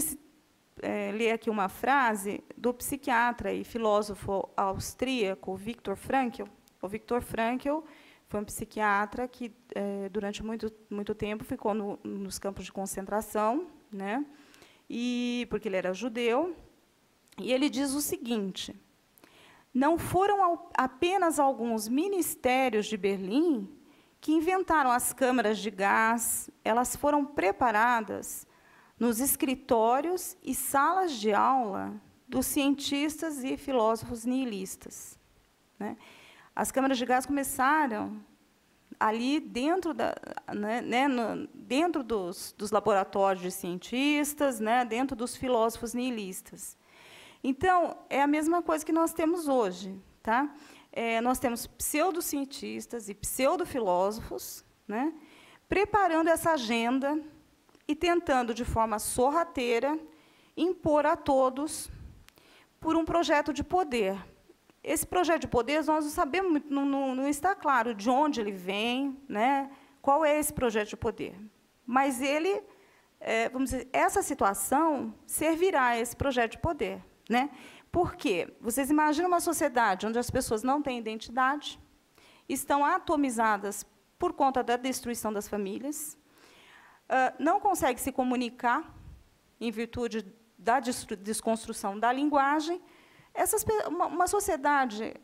ler aqui uma frase do psiquiatra e filósofo austríaco Viktor Frankl. O Viktor Frankl foi um psiquiatra que, durante muito tempo, ficou nos campos de concentração, né, porque ele era judeu. E ele diz o seguinte: não foram apenas alguns ministérios de Berlim que inventaram as câmaras de gás, elas foram preparadas nos escritórios e salas de aula dos cientistas e filósofos nihilistas, né? As câmaras de gás começaram ali dentro, dentro dos laboratórios de cientistas, né, dentro dos filósofos nihilistas. Então, é a mesma coisa que nós temos hoje. Tá? Nós temos pseudocientistas e pseudofilósofos, né, preparando essa agenda e tentando, de forma sorrateira, impor a todos por um projeto de poder. Esse projeto de poder, nós não sabemos, não está claro de onde ele vem, né, qual é esse projeto de poder. Mas ele, vamos dizer, essa situação servirá a esse projeto de poder. Né? Por quê? Vocês imaginam uma sociedade onde as pessoas não têm identidade, estão atomizadas por conta da destruição das famílias, não conseguem se comunicar em virtude da desconstrução da linguagem. Uma sociedade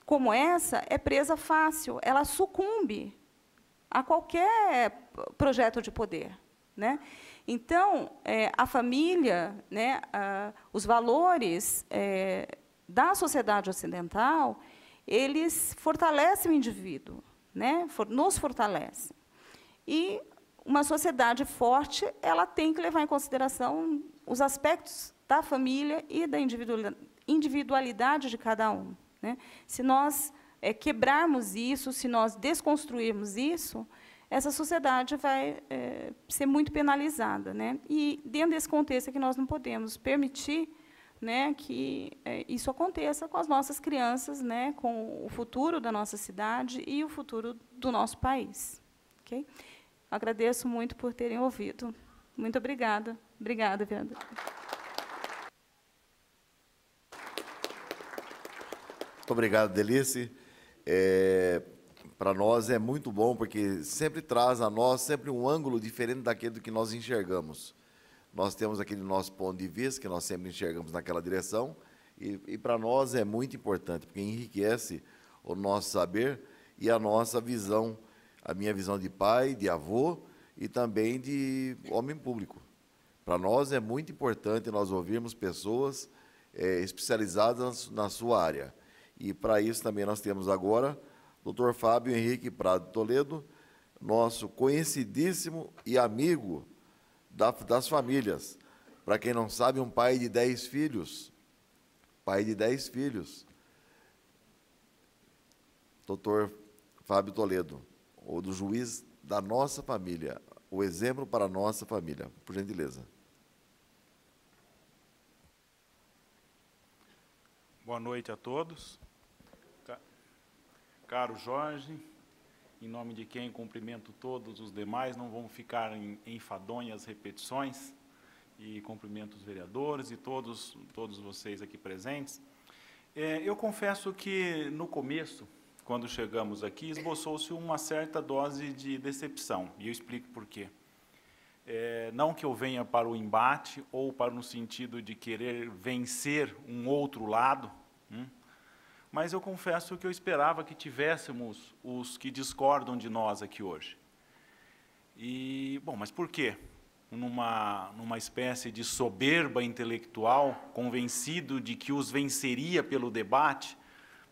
como essa é presa fácil, ela sucumbe a qualquer projeto de poder, né? Então, a família, né, os valores da sociedade ocidental, eles fortalecem o indivíduo, né, nos fortalecem. E uma sociedade forte, ela tem que levar em consideração os aspectos da família e da individualidade de cada um, né? Se nós quebrarmos isso, se nós desconstruirmos isso, essa sociedade vai ser muito penalizada, né? E, dentro desse contexto, é que nós não podemos permitir né, que isso aconteça com as nossas crianças, né, com o futuro da nossa cidade e o futuro do nosso país. Okay? Agradeço muito por terem ouvido. Muito obrigada. Obrigada, vereador. Muito obrigado, Delice. Para nós é muito bom, porque sempre traz a nós sempre um ângulo diferente daquele que nós enxergamos. Nós temos aquele nosso ponto de vista, que nós sempre enxergamos naquela direção, e para nós é muito importante, porque enriquece o nosso saber e a nossa visão, a minha visão de pai, de avô e também de homem público. Para nós é muito importante nós ouvirmos pessoas especializadas na sua área. E para isso também nós temos agora o Dr. Fábio Henrique Prado Toledo, nosso conhecidíssimo e amigo das famílias. Para quem não sabe, um pai de 10 filhos. Pai de 10 filhos. Dr. Fábio Toledo, o do juiz da nossa família, o exemplo para a nossa família. Por gentileza. Boa noite a todos. Caro Jorge, em nome de quem cumprimento todos os demais, não vamos ficar em enfadonhas repetições, e cumprimento os vereadores e todos vocês aqui presentes. Eu confesso que, no começo, quando chegamos aqui, esboçou-se uma certa dose de decepção, e eu explico por quê. Não que eu venha para o embate ou para no sentido de querer vencer um outro lado, mas eu confesso que eu esperava que tivéssemos os que discordam de nós aqui hoje. Bom, mas por quê? Numa espécie de soberba intelectual, convencido de que os venceria pelo debate?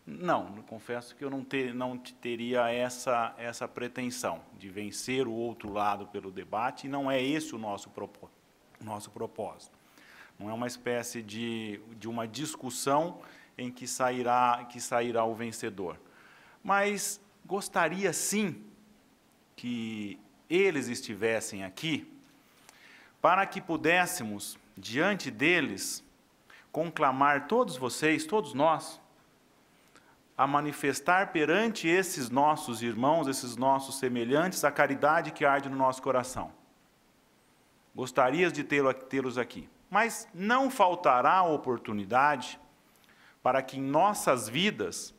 Não, confesso que eu não teria essa pretensão de vencer o outro lado pelo debate, e não é esse o nosso propósito. Não é uma espécie de uma discussão em que sairá o vencedor. Mas gostaria, sim, que eles estivessem aqui, para que pudéssemos, diante deles, conclamar todos vocês, todos nós, a manifestar perante esses nossos irmãos, esses nossos semelhantes, a caridade que arde no nosso coração. Gostaria de tê-los aqui. Mas não faltará oportunidade para que em nossas vidas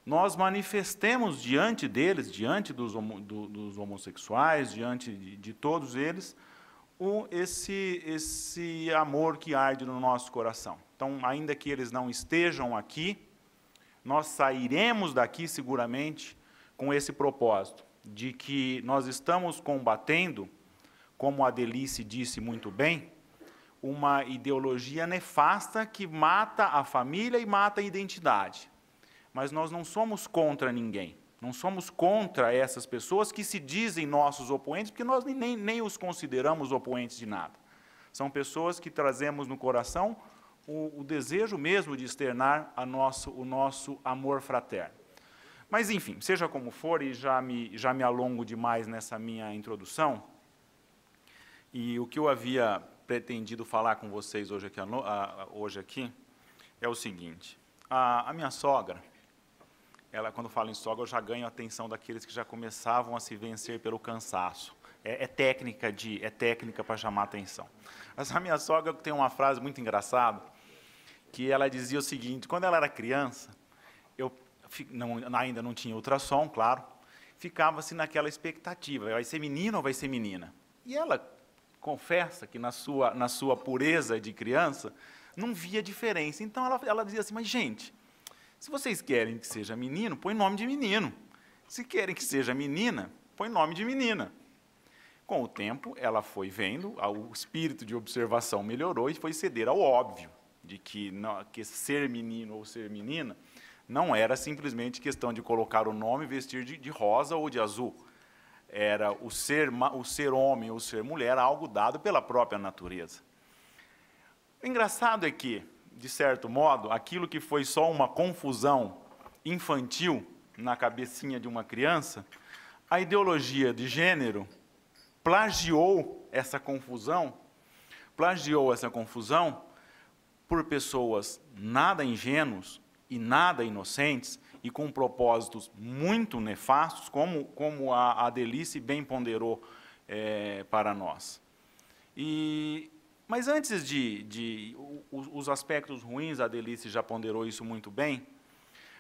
nós manifestemos diante deles, diante dos homossexuais, diante de todos eles, esse amor que arde no nosso coração. Então, ainda que eles não estejam aqui, nós sairemos daqui seguramente com esse propósito, de que nós estamos combatendo, como a Delice disse muito bem, uma ideologia nefasta que mata a família e mata a identidade. Mas nós não somos contra ninguém, não somos contra essas pessoas que se dizem nossos oponentes, porque nós nem os consideramos oponentes de nada. São pessoas que trazemos no coração o desejo mesmo de externar o nosso amor fraterno. Mas, enfim, seja como for, e já me alongo demais nessa minha introdução, e o que eu havia pretendido falar com vocês hoje aqui é o seguinte: a minha sogra, quando falo em sogra, eu já ganho a atenção daqueles que já começavam a se vencer pelo cansaço. É técnica para chamar a atenção. Mas a minha sogra tem uma frase muito engraçada, que ela dizia o seguinte: quando ela era criança, ainda não tinha ultrassom, claro, ficava-se naquela expectativa, vai ser menino ou vai ser menina? E ela confessa que na sua pureza de criança não via diferença. Então ela dizia assim: mas gente, se vocês querem que seja menino, põe nome de menino. Se querem que seja menina, põe nome de menina. Com o tempo, ela foi vendo, o espírito de observação melhorou e foi ceder ao óbvio, de que ser menino ou ser menina não era simplesmente questão de colocar o nome e vestir de rosa ou de azul. Era o ser homem ou ser mulher, algo dado pela própria natureza. O engraçado é que, de certo modo, aquilo que foi só uma confusão infantil na cabecinha de uma criança, a ideologia de gênero plagiou essa confusão por pessoas nada ingênuos e nada inocentes e com propósitos muito nefastos, como a Delice bem ponderou para nós. Mas antes os aspectos ruins, a Delice já ponderou isso muito bem,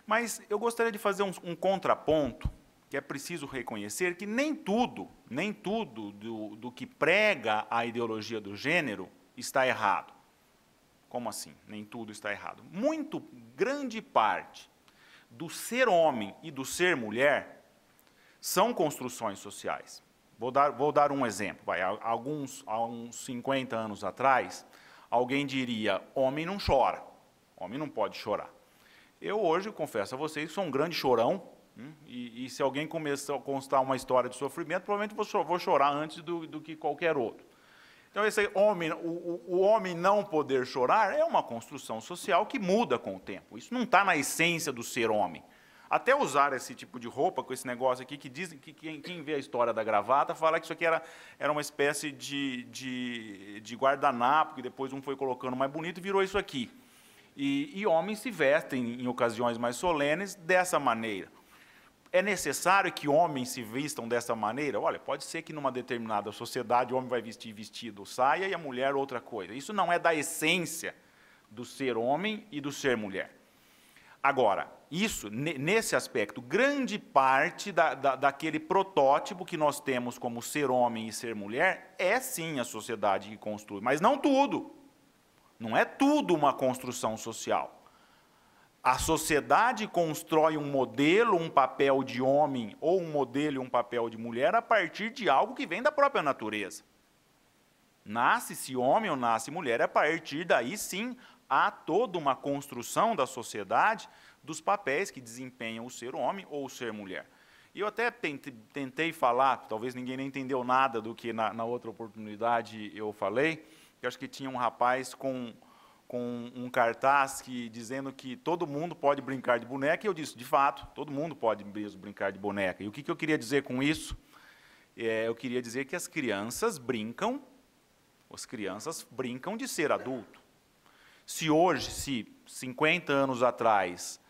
mas eu gostaria de fazer um contraponto, que é preciso reconhecer que nem tudo do que prega a ideologia do gênero está errado. Como assim? Nem tudo está errado. Grande parte do ser homem e do ser mulher são construções sociais. Vou dar um exemplo. Há uns 50 anos atrás, alguém diria, homem não chora, homem não pode chorar. Eu hoje, confesso a vocês, sou um grande chorão, e se alguém começar a contar uma história de sofrimento, provavelmente vou chorar antes do que qualquer outro. Então, o homem não poder chorar é uma construção social que muda com o tempo. Isso não está na essência do ser homem. Até usar esse tipo de roupa, com esse negócio aqui, que dizem que quem vê a história da gravata fala que isso aqui era uma espécie de guardanapo, que depois um foi colocando mais bonito e virou isso aqui. E homens se vestem em ocasiões mais solenes dessa maneira. É necessário que homens se vistam dessa maneira? Olha, pode ser que numa determinada sociedade o homem vai vestir vestido, saia, e a mulher outra coisa. Isso não é da essência do ser homem e do ser mulher. Agora, nesse aspecto, grande parte daquele protótipo que nós temos como ser homem e ser mulher é sim a sociedade que construi, mas não tudo. Não é tudo uma construção social. A sociedade constrói um modelo, um papel de homem, ou um modelo e um papel de mulher a partir de algo que vem da própria natureza. Nasce-se homem ou nasce mulher, a partir daí sim há toda uma construção da sociedade dos papéis que desempenham o ser homem ou o ser mulher. E eu até tentei falar, talvez ninguém nem entendeu nada do que na outra oportunidade eu falei, que acho que tinha um rapaz com um cartaz dizendo que todo mundo pode brincar de boneca, e eu disse, de fato, todo mundo pode mesmo brincar de boneca. E o que eu queria dizer com isso? Eu queria dizer que as crianças brincam de ser adulto. Se hoje, 50 anos atrás,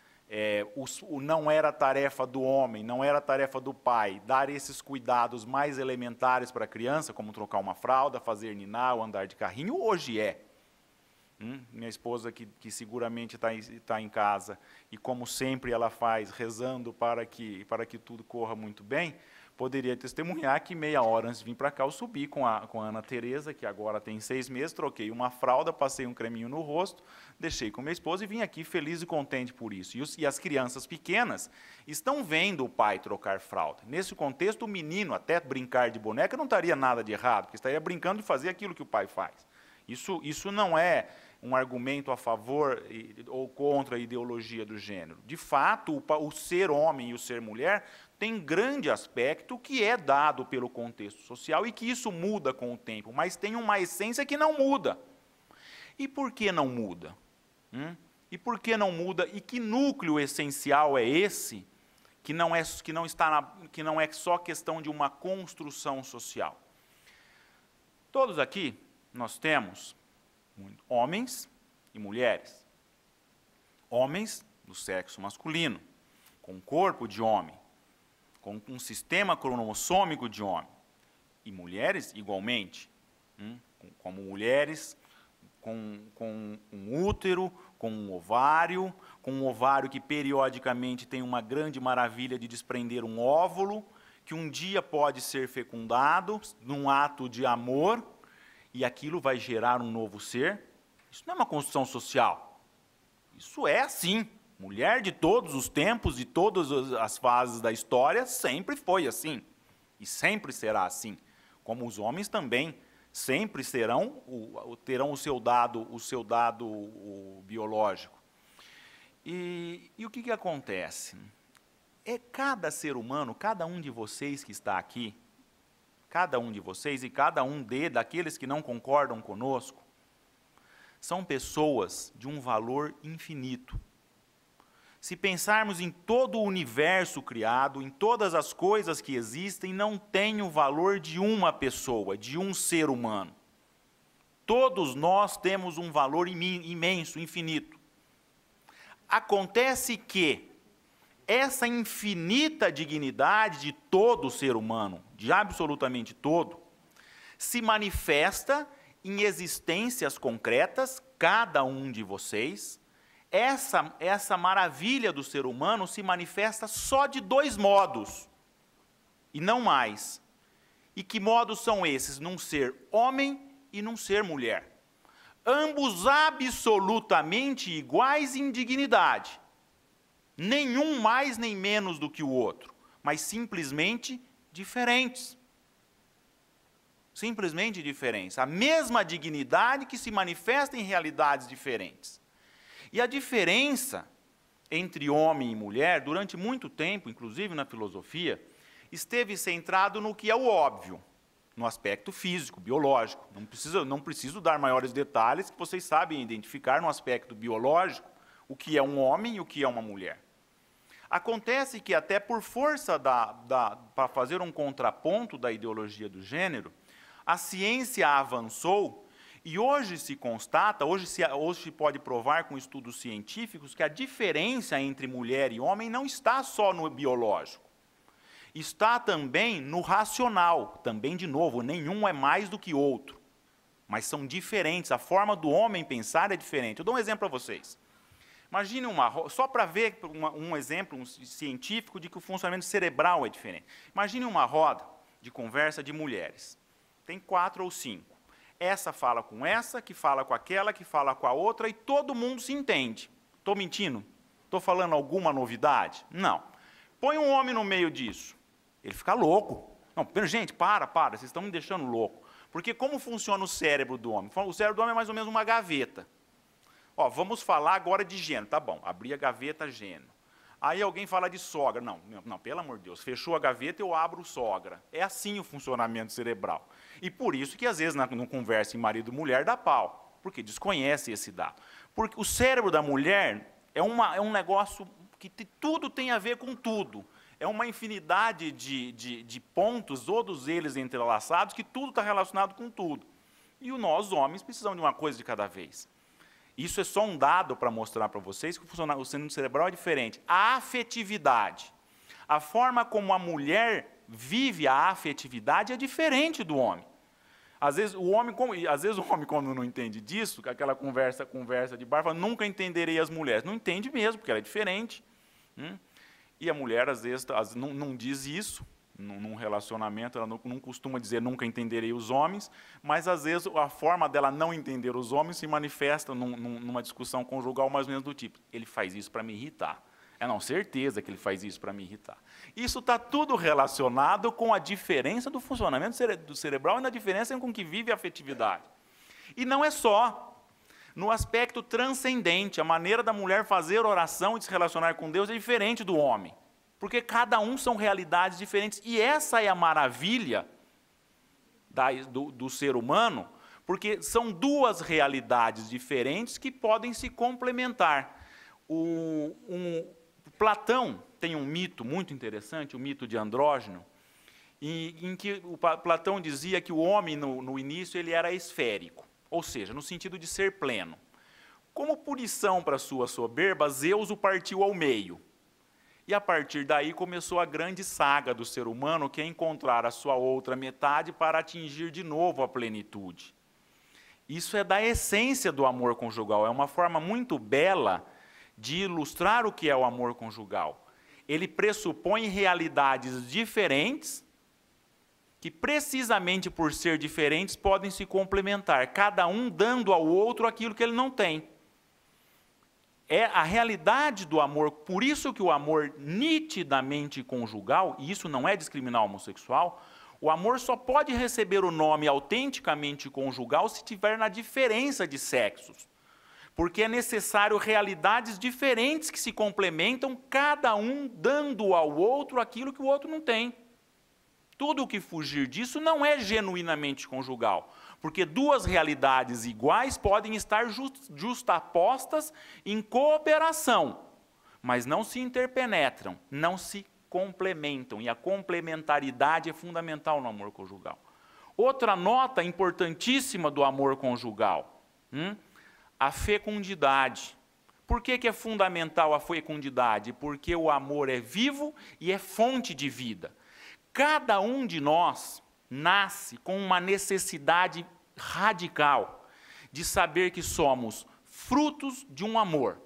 não era tarefa do homem, não era tarefa do pai, dar esses cuidados mais elementares para a criança, como trocar uma fralda, fazer ninar ou andar de carrinho, hoje é. Minha esposa, que seguramente está em casa, e como sempre ela faz, rezando para que tudo corra muito bem, poderia testemunhar que meia hora antes de vir para cá, eu subi com a Ana Tereza, que agora tem 6 meses, troquei uma fralda, passei um creminho no rosto, deixei com minha esposa e vim aqui feliz e contente por isso. E as crianças pequenas estão vendo o pai trocar fralda. Nesse contexto, o menino, até brincar de boneca, não estaria nada de errado, porque estaria brincando de fazer aquilo que o pai faz. Isso não é um argumento a favor ou contra a ideologia do gênero. De fato, o ser homem e o ser mulher tem grande aspecto que é dado pelo contexto social e que isso muda com o tempo, mas tem uma essência que não muda. E por que não muda? E por que não muda? E que núcleo essencial é esse que não é só questão de uma construção social? Todos aqui nós temos homens e mulheres. Homens do sexo masculino, com corpo de homem, com um sistema cromossômico de homem. E mulheres igualmente, como mulheres com um útero, com um ovário que periodicamente tem uma grande maravilha de desprender um óvulo, que um dia pode ser fecundado num ato de amor, e aquilo vai gerar um novo ser. Isso não é uma construção social. Isso é assim. Mulher de todos os tempos, de todas as fases da história, sempre foi assim. E sempre será assim. Como os homens também sempre terão o seu dado biológico. E o que acontece? Cada ser humano, cada um de vocês que está aqui, cada um de vocês e cada um daqueles que não concordam conosco, são pessoas de um valor infinito. Se pensarmos em todo o universo criado, em todas as coisas que existem, não tem o valor de uma pessoa, de um ser humano. Todos nós temos um valor imenso, infinito. Acontece que essa infinita dignidade de todo ser humano, de absolutamente todo, se manifesta em existências concretas, cada um de vocês. Essa maravilha do ser humano se manifesta só de 2 modos, e não mais. E que modos são esses? Num ser homem e num ser mulher. Ambos absolutamente iguais em dignidade. Nenhum mais nem menos do que o outro, mas simplesmente diferentes. Simplesmente diferentes. A mesma dignidade que se manifesta em realidades diferentes. E a diferença entre homem e mulher, durante muito tempo, inclusive na filosofia, esteve centrado no que é o óbvio, no aspecto físico, biológico. Não preciso dar maiores detalhes, que vocês sabem identificar no aspecto biológico o que é um homem e o que é uma mulher. Acontece que até por força para fazer um contraponto da ideologia do gênero, a ciência avançou e hoje se constata, hoje se pode provar com estudos científicos que a diferença entre mulher e homem não está só no biológico. Está também no racional, também de novo, nenhum é mais do que outro, mas são diferentes, a forma do homem pensar é diferente. Eu dou um exemplo para vocês. Imagine só para ver um exemplo científico de que o funcionamento cerebral é diferente. Imagine uma roda de conversa de mulheres, tem 4 ou 5. Essa fala com essa, que fala com aquela, que fala com a outra, e todo mundo se entende. Estou mentindo? Estou falando alguma novidade? Não. Põe um homem no meio disso. Ele fica louco. Não, gente, para, vocês estão me deixando louco. Porque como funciona o cérebro do homem? O cérebro do homem é mais ou menos uma gaveta. Ó, vamos falar agora de gênero. Tá bom, abri a gaveta gênero. Aí alguém fala de sogra. Não, pelo amor de Deus, fechou a gaveta, eu abro sogra. É assim o funcionamento cerebral. E por isso que, às vezes, não conversa em marido e mulher, dá pau. Porque desconhece esse dado. Porque o cérebro da mulher é um negócio que tudo tem a ver com tudo. É uma infinidade de pontos, todos eles entrelaçados, que tudo está relacionado com tudo. E nós, homens, precisamos de uma coisa de cada vez. Isso é só um dado para mostrar para vocês que o funcionamento cerebral é diferente. A afetividade, a forma como a mulher vive a afetividade é diferente do homem. Às vezes o homem, quando não entende disso, aquela conversa de bar, fala, nunca entenderei as mulheres. Não entende mesmo, porque ela é diferente. E a mulher, às vezes, não diz isso, num relacionamento, ela não costuma dizer nunca entenderei os homens, mas, às vezes, a forma dela não entender os homens se manifesta numa discussão conjugal mais ou menos do tipo, ele faz isso para me irritar. Não, certeza que ele faz isso para me irritar. Isso está tudo relacionado com a diferença do funcionamento do cerebral e na diferença com que vive a afetividade. E não é só. No aspecto transcendente, a maneira da mulher fazer oração e de se relacionar com Deus é diferente do homem. Porque cada um são realidades diferentes. E essa é a maravilha do ser humano, porque são 2 realidades diferentes que podem se complementar. Platão tem um mito muito interessante, o mito de Andrógeno, em que Platão dizia que o homem, no início, ele era esférico, ou seja, no sentido de ser pleno. Como punição para sua soberba, Zeus o partiu ao meio. E, a partir daí, começou a grande saga do ser humano, que é encontrar a sua outra metade para atingir de novo a plenitude. Isso é da essência do amor conjugal, é uma forma muito bela de ilustrar o que é o amor conjugal. Ele pressupõe realidades diferentes, que precisamente por ser diferentes podem se complementar, cada um dando ao outro aquilo que ele não tem. É a realidade do amor, por isso que o amor nitidamente conjugal, e isso não é discriminar o homossexual, o amor só pode receber o nome autenticamente conjugal se estiver na diferença de sexos. Porque é necessário realidades diferentes que se complementam, cada um dando ao outro aquilo que o outro não tem. Tudo o que fugir disso não é genuinamente conjugal, porque 2 realidades iguais podem estar justapostas em cooperação, mas não se interpenetram, não se complementam, e a complementaridade é fundamental no amor conjugal. Outra nota importantíssima do amor conjugal, a fecundidade. Por que é fundamental a fecundidade? Porque o amor é vivo e é fonte de vida. Cada um de nós nasce com uma necessidade radical de saber que somos frutos de um amor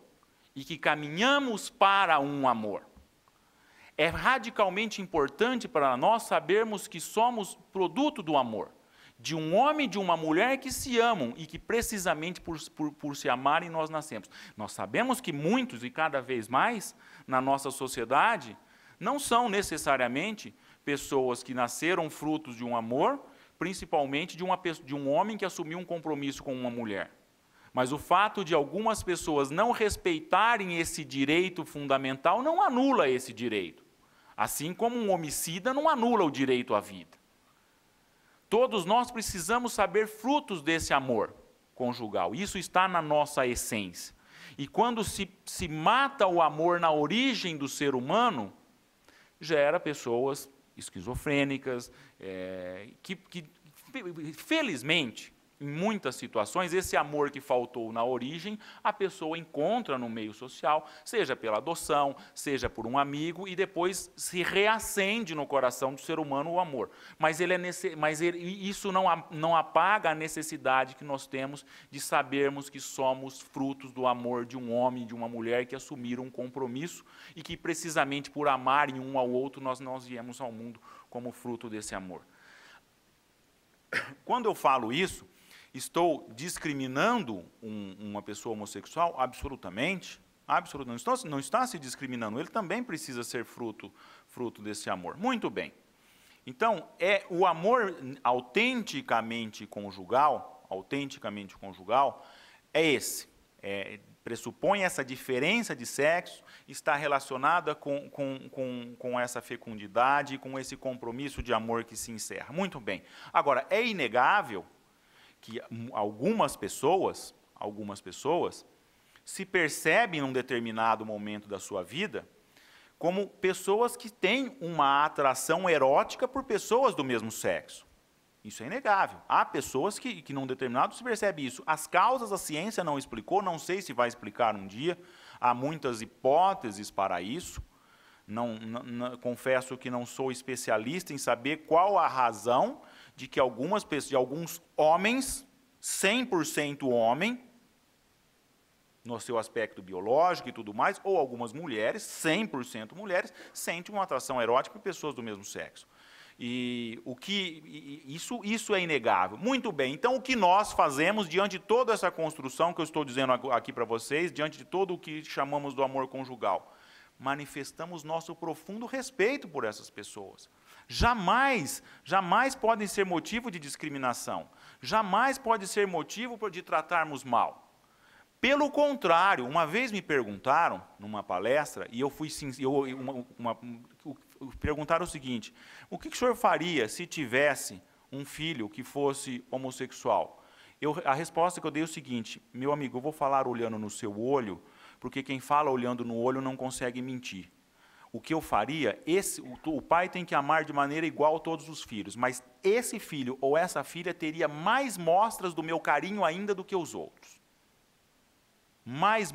e que caminhamos para um amor. É radicalmente importante para nós sabermos que somos produto do amor, de um homem e de uma mulher que se amam e que precisamente por se amarem nós nascemos. Nós sabemos que muitos e cada vez mais na nossa sociedade não são necessariamente pessoas que nasceram frutos de um amor, principalmente de um homem que assumiu um compromisso com uma mulher. Mas o fato de algumas pessoas não respeitarem esse direito fundamental não anula esse direito. Assim como um homicida não anula o direito à vida. Todos nós precisamos saber frutos desse amor conjugal. Isso está na nossa essência. E quando se mata o amor na origem do ser humano, gera pessoas esquizofrênicas, que felizmente, em muitas situações, esse amor que faltou na origem, a pessoa encontra no meio social, seja pela adoção, seja por um amigo, e depois se reacende no coração do ser humano o amor. Mas isso não apaga a necessidade que nós temos de sabermos que somos frutos do amor de um homem e de uma mulher que assumiram um compromisso e que, precisamente por amarem um ao outro, nós viemos ao mundo como fruto desse amor. Quando eu falo isso, estou discriminando uma pessoa homossexual? Absolutamente. Absolutamente. Não está se discriminando. Ele também precisa ser fruto desse amor. Muito bem. Então, o amor autenticamente conjugal é esse. Pressupõe essa diferença de sexo, está relacionada com essa fecundidade, com esse compromisso de amor que se encerra. Muito bem. Agora, é inegável que algumas pessoas se percebem num determinado momento da sua vida como pessoas que têm uma atração erótica por pessoas do mesmo sexo. Isso é inegável. Há pessoas que num determinado se percebe isso. As causas a ciência não explicou, não sei se vai explicar um dia. Há muitas hipóteses para isso. Confesso que não sou especialista em saber qual a razão de que alguns homens, 100% homem, no seu aspecto biológico e tudo mais, ou algumas mulheres, 100% mulheres, sentem uma atração erótica por pessoas do mesmo sexo. Isso é inegável. Muito bem, então o que nós fazemos diante de toda essa construção que eu estou dizendo aqui para vocês, diante de todo o que chamamos do amor conjugal? Manifestamos nosso profundo respeito por essas pessoas. Jamais podem ser motivo de discriminação. Jamais pode ser motivo de tratarmos mal. Pelo contrário, uma vez me perguntaram, numa palestra, e eu fui perguntaram o seguinte: o que o senhor faria se tivesse um filho que fosse homossexual? A resposta que eu dei é o seguinte: meu amigo, eu vou falar olhando no seu olho, porque quem fala olhando no olho não consegue mentir. O que eu faria, o pai tem que amar de maneira igual todos os filhos, mas esse filho ou essa filha teria mais mostras do meu carinho ainda do que os outros. Mais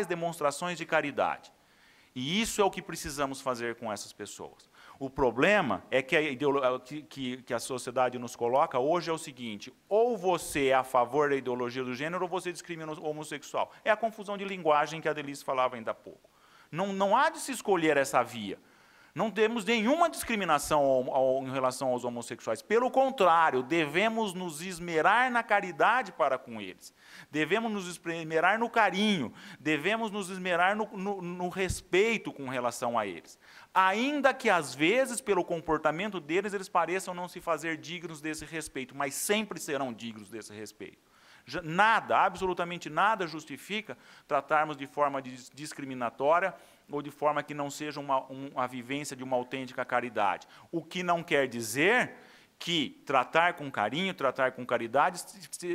demonstrações de caridade. E isso é o que precisamos fazer com essas pessoas. O problema é que a sociedade nos coloca hoje é o seguinte: ou você é a favor da ideologia do gênero ou você discrimina o homossexual. É a confusão de linguagem que a Delice falava ainda há pouco. Não há de se escolher essa via. Não temos nenhuma discriminação em relação aos homossexuais. Pelo contrário, devemos nos esmerar na caridade para com eles. Devemos nos esmerar no carinho. Devemos nos esmerar no respeito com relação a eles. Ainda que, às vezes, pelo comportamento deles, eles pareçam não se fazer dignos desse respeito, mas sempre serão dignos desse respeito. Nada, absolutamente nada justifica tratarmos de forma discriminatória ou de forma que não seja uma vivência de uma autêntica caridade. O que não quer dizer que tratar com carinho, tratar com caridade,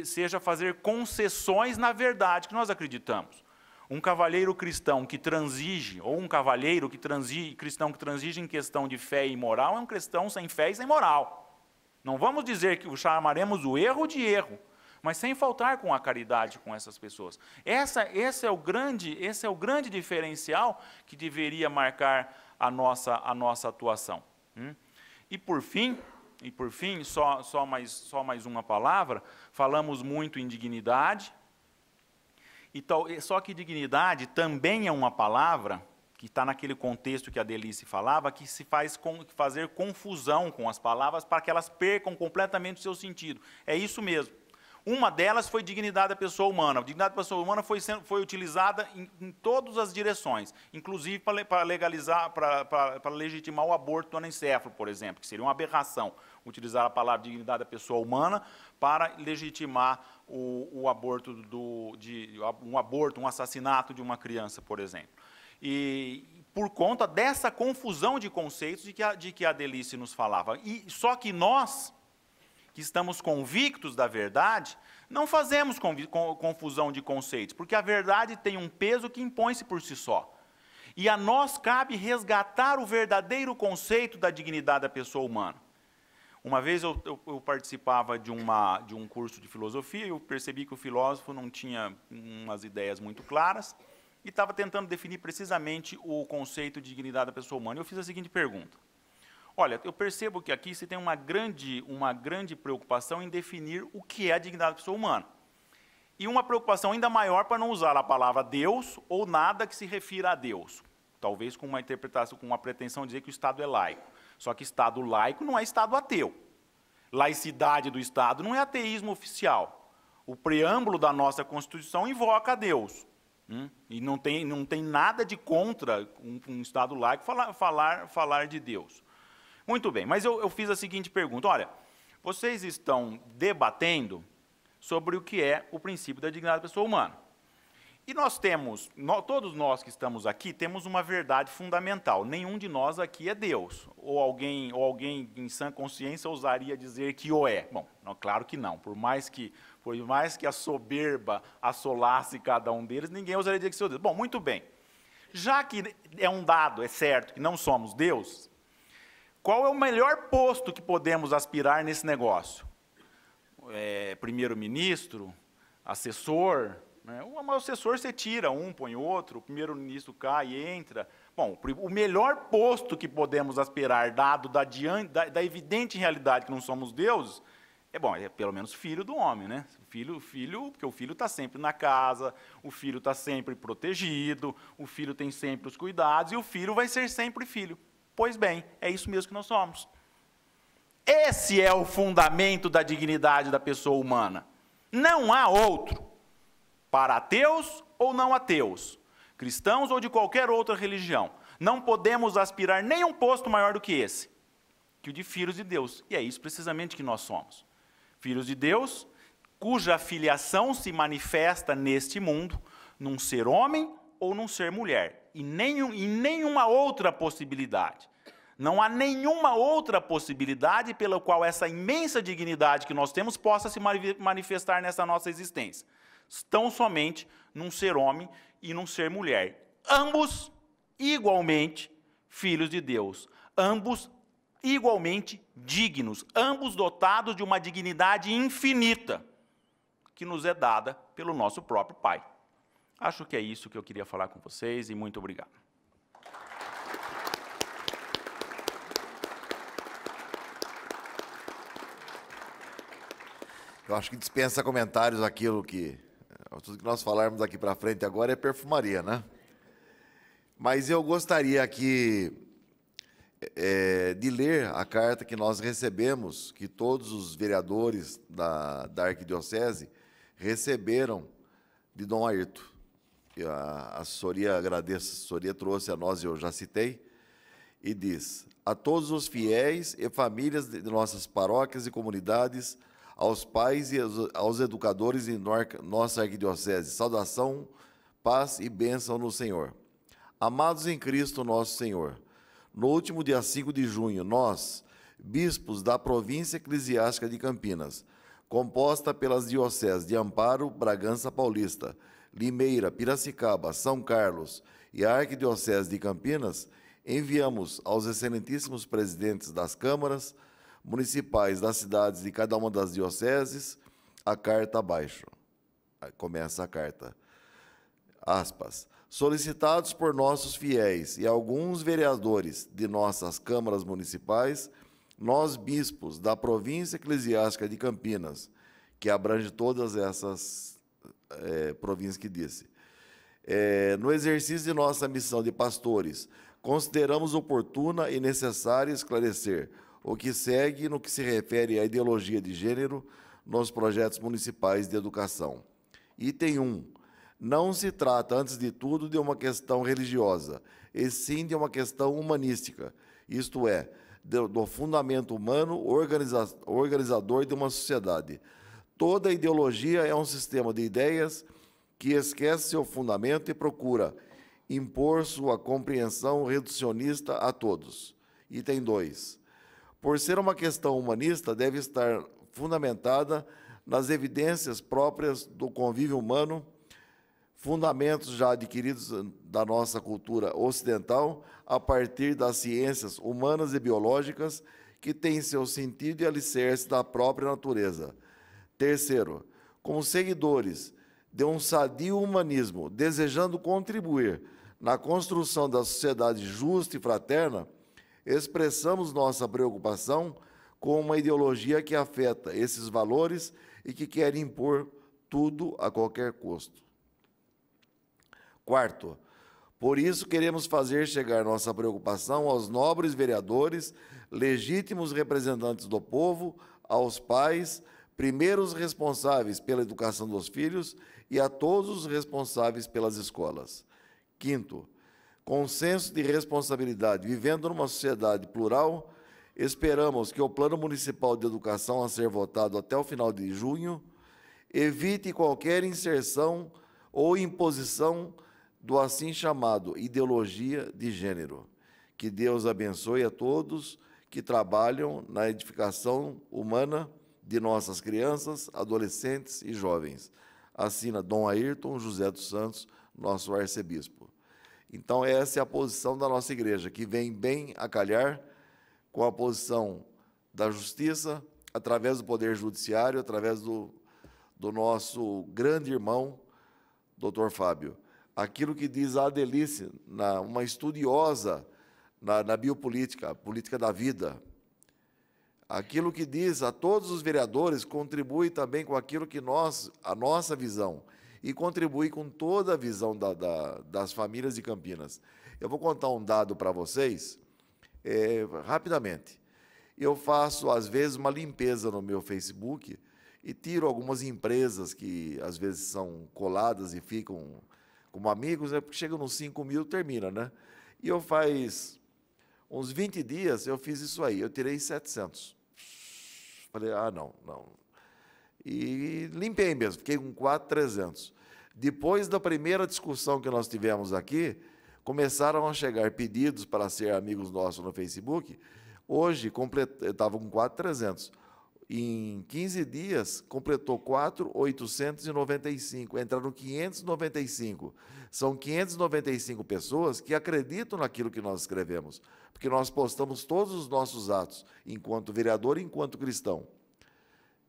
seja fazer concessões na verdade que nós acreditamos. Um cavalheiro cristão que transige, ou um cavalheiro cristão que transige em questão de fé e moral, é um cristão sem fé e sem moral. Não vamos dizer que o chamaremos o erro de erro, mas sem faltar com a caridade com essas pessoas. Esse é o grande diferencial que deveria marcar a nossa atuação. E por fim, só mais uma palavra, falamos muito em dignidade, só que dignidade também é uma palavra que está naquele contexto que a Delice falava, que se faz fazer confusão com as palavras para que elas percam completamente o seu sentido. É isso mesmo. Uma delas foi dignidade da pessoa humana. A dignidade da pessoa humana foi utilizada em todas as direções, inclusive para legalizar, para legitimar o aborto anencefalo, por exemplo, que seria uma aberração, utilizar a palavra dignidade da pessoa humana para legitimar o aborto, um assassinato de uma criança, por exemplo. E por conta dessa confusão de conceitos de que a Delice nos falava. Só que nós, que estamos convictos da verdade, não fazemos confusão de conceitos, porque a verdade tem um peso que impõe-se por si só. E a nós cabe resgatar o verdadeiro conceito da dignidade da pessoa humana. Uma vez eu participava de um curso de filosofia e eu percebi que o filósofo não tinha umas ideias muito claras e estava tentando definir precisamente o conceito de dignidade da pessoa humana. E eu fiz a seguinte pergunta. Olha, eu percebo que aqui se tem uma grande preocupação em definir o que é a dignidade da pessoa humana. E uma preocupação ainda maior para não usar a palavra Deus ou nada que se refira a Deus. Talvez com uma interpretação, com uma pretensão de dizer que o Estado é laico. Só que Estado laico não é Estado ateu. Laicidade do Estado não é ateísmo oficial. O preâmbulo da nossa Constituição invoca a Deus. E não tem nada de contra um Estado laico falar de Deus. Muito bem, mas eu fiz a seguinte pergunta. Olha, vocês estão debatendo sobre o que é o princípio da dignidade da pessoa humana. E todos nós que estamos aqui, temos uma verdade fundamental. Nenhum de nós aqui é Deus. Ou alguém em sã consciência ousaria dizer que o é. Bom, não, claro que não. Por mais que a soberba assolasse cada um deles, ninguém ousaria dizer que sou Deus. Bom, muito bem. Já que é um dado, é certo, que não somos Deus, qual é o melhor posto que podemos aspirar nesse negócio? Primeiro-ministro? Assessor? O assessor você tira põe outro, o primeiro-ministro cai e entra. Bom, o melhor posto que podemos aspirar, dado da evidente realidade que não somos deuses, é pelo menos filho do homem, né? Porque o filho está sempre na casa, o filho está sempre protegido, o filho tem sempre os cuidados, e o filho vai ser sempre filho. Pois bem, é isso mesmo que nós somos. Esse é o fundamento da dignidade da pessoa humana. Não há outro. Para ateus ou não ateus, cristãos ou de qualquer outra religião, não podemos aspirar nem um posto maior do que esse, que o de filhos de Deus. E é isso precisamente que nós somos. Filhos de Deus, cuja filiação se manifesta neste mundo, num ser homem ou num ser mulher, e nenhuma outra possibilidade. Não há nenhuma outra possibilidade pela qual essa imensa dignidade que nós temos possa se manifestar nessa nossa existência. Tão somente num ser homem e num ser mulher. Ambos igualmente filhos de Deus. Ambos igualmente dignos. Ambos dotados de uma dignidade infinita que nos é dada pelo nosso próprio Pai. Acho que é isso que eu queria falar com vocês e muito obrigado. Eu acho que dispensa comentários tudo que nós falarmos daqui para frente agora é perfumaria, né? Mas eu gostaria aqui de ler a carta que nós recebemos, que todos os vereadores da Arquidiocese receberam de Dom Ayrton. A assessoria, agradeço, a assessoria trouxe a nós, eu já citei, e diz: a todos os fiéis e famílias de nossas paróquias e comunidades, aos pais e aos educadores de nossa arquidiocese, saudação, paz e bênção no Senhor. Amados em Cristo nosso Senhor, no último dia 5 de junho, nós, bispos da província eclesiástica de Campinas, composta pelas dioceses de Amparo, Bragança Paulista, Limeira, Piracicaba, São Carlos e a Arquidiocese de Campinas, enviamos aos excelentíssimos presidentes das câmaras, municipais das cidades de cada uma das dioceses, a carta abaixo. Aí começa a carta. Aspas. Solicitados por nossos fiéis e alguns vereadores de nossas câmaras municipais, nós, bispos da província eclesiástica de Campinas, que abrange todas essas províncias que disse, no exercício de nossa missão de pastores, consideramos oportuna e necessária esclarecer o que segue no que se refere à ideologia de gênero nos projetos municipais de educação. Item 1. Não se trata, antes de tudo, de uma questão religiosa, e sim de uma questão humanística, isto é, do fundamento humano organizador de uma sociedade. Toda ideologia é um sistema de ideias que esquece seu fundamento e procura impor sua compreensão reducionista a todos. Item 2. Por ser uma questão humanista, deve estar fundamentada nas evidências próprias do convívio humano, fundamentos já adquiridos da nossa cultura ocidental, a partir das ciências humanas e biológicas, que têm seu sentido e alicerce da própria natureza. Terceiro, como seguidores de um sadio humanismo, desejando contribuir na construção da sociedade justa e fraterna, expressamos nossa preocupação com uma ideologia que afeta esses valores e que quer impor tudo a qualquer custo. Quarto, por isso queremos fazer chegar nossa preocupação aos nobres vereadores, legítimos representantes do povo, aos pais, primeiros responsáveis pela educação dos filhos e a todos os responsáveis pelas escolas. Quinto, com senso de responsabilidade, vivendo numa sociedade plural, esperamos que o Plano Municipal de Educação a ser votado até o final de junho evite qualquer inserção ou imposição do assim chamado ideologia de gênero. Que Deus abençoe a todos que trabalham na edificação humana de nossas crianças, adolescentes e jovens. Assina Dom Ayrton José dos Santos, nosso arcebispo. Então, essa é a posição da nossa igreja, que vem bem a calhar com a posição da justiça, através do Poder Judiciário, através do nosso grande irmão, doutor Fábio. Aquilo que diz a Adelice, uma estudiosa na biopolítica, a política da vida. Aquilo que diz a todos os vereadores contribui também com aquilo que a nossa visão, e contribui com toda a visão das famílias de Campinas. Eu vou contar um dado para vocês, rapidamente. Eu faço, às vezes, uma limpeza no meu Facebook e tiro algumas empresas que, às vezes, são coladas e ficam como amigos, porque chega nos 5 mil, termina, né? E eu faz uns 20 dias, eu fiz isso aí, eu tirei 700. Falei, não. E limpei mesmo, fiquei com 4.300. Depois da primeira discussão que nós tivemos aqui, começaram a chegar pedidos para ser amigos nossos no Facebook. Hoje, eu estava com 4.300. Em 15 dias, completou 4.895. Entraram 595. São 595 pessoas que acreditam naquilo que nós escrevemos, porque nós postamos todos os nossos atos, enquanto vereador e enquanto cristão.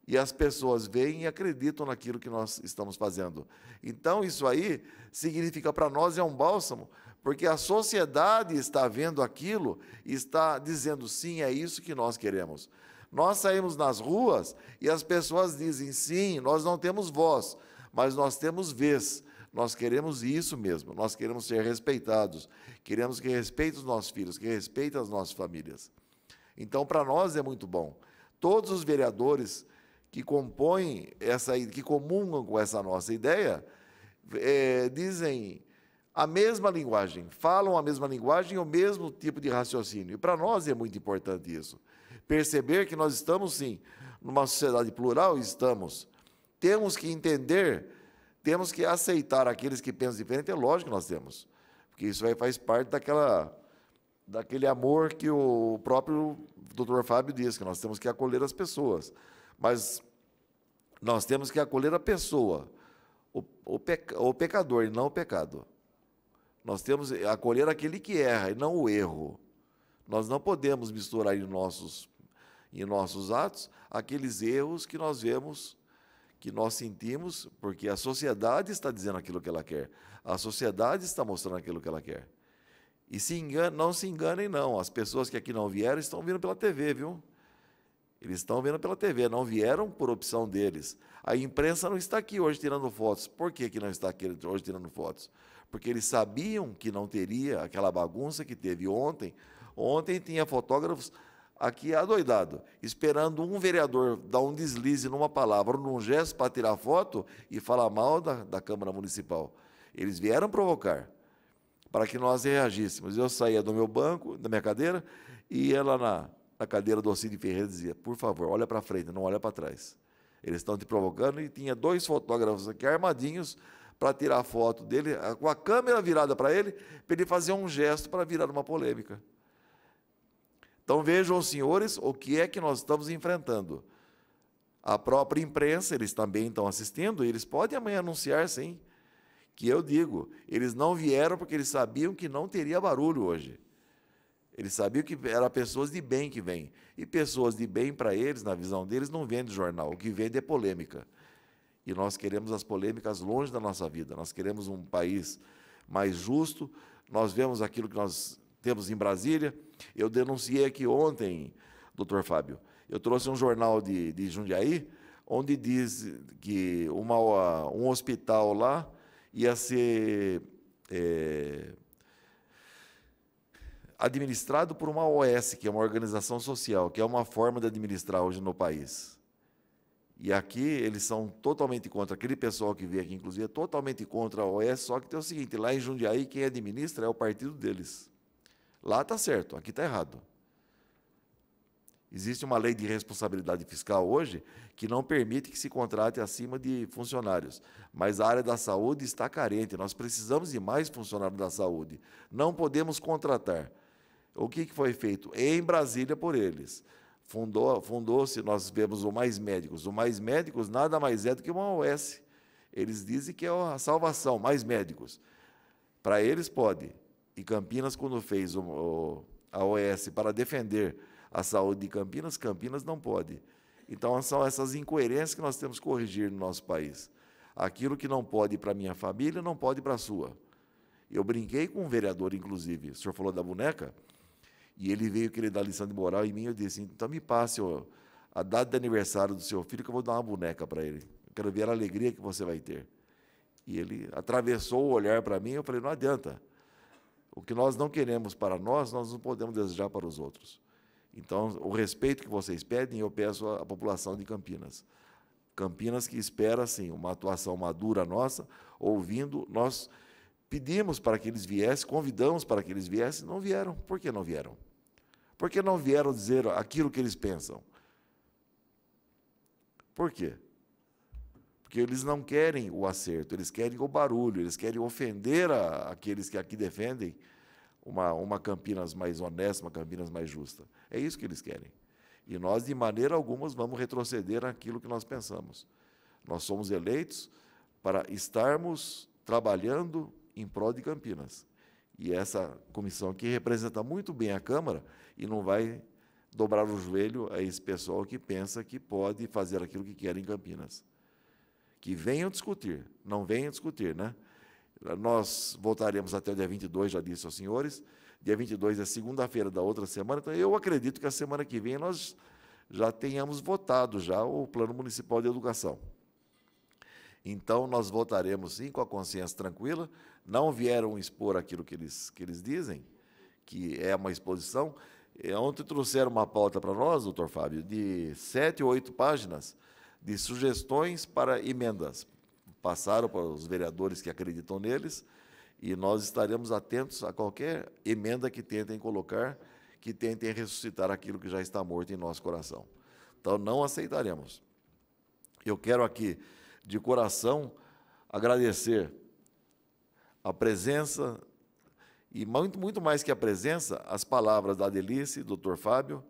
E as pessoas veem e acreditam naquilo que nós estamos fazendo. Então, isso aí significa para nós, é um bálsamo, porque a sociedade está vendo aquilo e está dizendo, sim, é isso que nós queremos. Nós saímos nas ruas e as pessoas dizem, sim, nós não temos voz, mas nós temos vez. Nós queremos isso mesmo, nós queremos ser respeitados, queremos que respeite os nossos filhos, que respeite as nossas famílias. Então, para nós é muito bom. Todos os vereadores que compõem que comungam com essa nossa ideia, dizem a mesma linguagem, falam a mesma linguagem e o mesmo tipo de raciocínio. E para nós é muito importante isso. Perceber que nós estamos, sim, numa sociedade plural, estamos. Temos que entender, temos que aceitar aqueles que pensam diferente, é lógico que nós temos. Porque isso aí faz parte daquele amor que o próprio doutor Fábio diz, que nós temos que acolher as pessoas. Mas nós temos que acolher a pessoa, o pecador, e não o pecado. Nós temos que acolher aquele que erra, e não o erro. Nós não podemos misturar em em nossos atos aqueles erros que nós vemos, que nós sentimos, porque a sociedade está dizendo aquilo que ela quer, a sociedade está mostrando aquilo que ela quer. E não se enganem, não, as pessoas que aqui não vieram estão vindo pela TV, viu? Eles estão vendo pela TV, não vieram por opção deles. A imprensa não está aqui hoje tirando fotos. Por que não está aqui hoje tirando fotos? Porque eles sabiam que não teria aquela bagunça que teve ontem. Ontem tinha fotógrafos aqui adoidado, esperando um vereador dar um deslize numa palavra, num gesto para tirar foto e falar mal da Câmara Municipal. Eles vieram provocar, para que nós reagíssemos. Eu saía do meu banco, da minha cadeira, e ia lá na cadeira do Alcide Ferreira e dizia, por favor, olha para frente, não olha para trás. Eles estão te provocando, e tinha 2 fotógrafos aqui armadinhos para tirar a foto dele, com a câmera virada para ele fazer um gesto para virar uma polêmica. Então vejam, senhores, o que é que nós estamos enfrentando. A própria imprensa, eles também estão assistindo, e eles podem amanhã anunciar, sim, que eu digo, eles não vieram porque eles sabiam que não teria barulho hoje. Eles sabiam que eram pessoas de bem que vêm. E pessoas de bem, para eles, na visão deles, não vende jornal. O que vende é polêmica. E nós queremos as polêmicas longe da nossa vida. Nós queremos um país mais justo. Nós vemos aquilo que nós temos em Brasília. Eu denunciei aqui ontem, doutor Fábio, eu trouxe um jornal de Jundiaí, onde diz que um hospital lá ia ser administrado por uma OS, que é uma organização social, que é uma forma de administrar hoje no país. E aqui eles são totalmente contra, aquele pessoal que veio aqui, inclusive, é totalmente contra a OS, só que tem o seguinte, lá em Jundiaí, quem administra é o partido deles. Lá está certo, aqui está errado. Existe uma lei de responsabilidade fiscal hoje que não permite que se contrate acima de funcionários. Mas a área da saúde está carente, nós precisamos de mais funcionários da saúde. Não podemos contratar. O que foi feito? Em Brasília por eles. Fundou-se, nós vemos o Mais Médicos. O Mais Médicos nada mais é do que uma OS. Eles dizem que é a salvação, Mais Médicos. Para eles pode. E Campinas, quando fez a OS para defender a saúde de Campinas, Campinas não pode. Então, são essas incoerências que nós temos que corrigir no nosso país. Aquilo que não pode para a minha família, não pode para a sua. Eu brinquei com um vereador, inclusive, o senhor falou da boneca, e ele veio querer dar lição de moral em mim, eu disse, então me passe a data de aniversário do seu filho, que eu vou dar uma boneca para ele. Eu quero ver a alegria que você vai ter. E ele atravessou o olhar para mim, eu falei, não adianta. O que nós não queremos para nós não podemos desejar para os outros. Então, o respeito que vocês pedem, eu peço à população de Campinas. Campinas que espera, sim, uma atuação madura nossa, ouvindo, nós pedimos para que eles viessem, convidamos para que eles viessem, não vieram. Por que não vieram? Por que não vieram dizer aquilo que eles pensam? Por quê? Porque eles não querem o acerto, eles querem o barulho, eles querem ofender aqueles que aqui defendem uma Campinas mais honesta, uma Campinas mais justa. É isso que eles querem. E nós, de maneira alguma, vamos retroceder naquilo que nós pensamos. Nós somos eleitos para estarmos trabalhando em prol de Campinas. E essa comissão aqui representa muito bem a Câmara e não vai dobrar o joelho a esse pessoal que pensa que pode fazer aquilo que quer em Campinas. Que venham discutir, não venham discutir, né? Nós voltaremos até o dia 22, já disse aos senhores. Dia 22 é segunda-feira da outra semana, então eu acredito que a semana que vem nós já tenhamos votado já o Plano Municipal de Educação. Então, nós votaremos, sim, com a consciência tranquila. Não vieram expor aquilo que eles dizem, que é uma exposição. Ontem trouxeram uma pauta para nós, doutor Fábio, de 7 ou 8 páginas de sugestões para emendas. Passaram para os vereadores que acreditam neles, e nós estaremos atentos a qualquer emenda que tentem colocar, que tentem ressuscitar aquilo que já está morto em nosso coração. Então, não aceitaremos. Eu quero aqui, de coração, agradecer a presença, e muito mais que a presença, as palavras da Adelice, do doutor Fábio.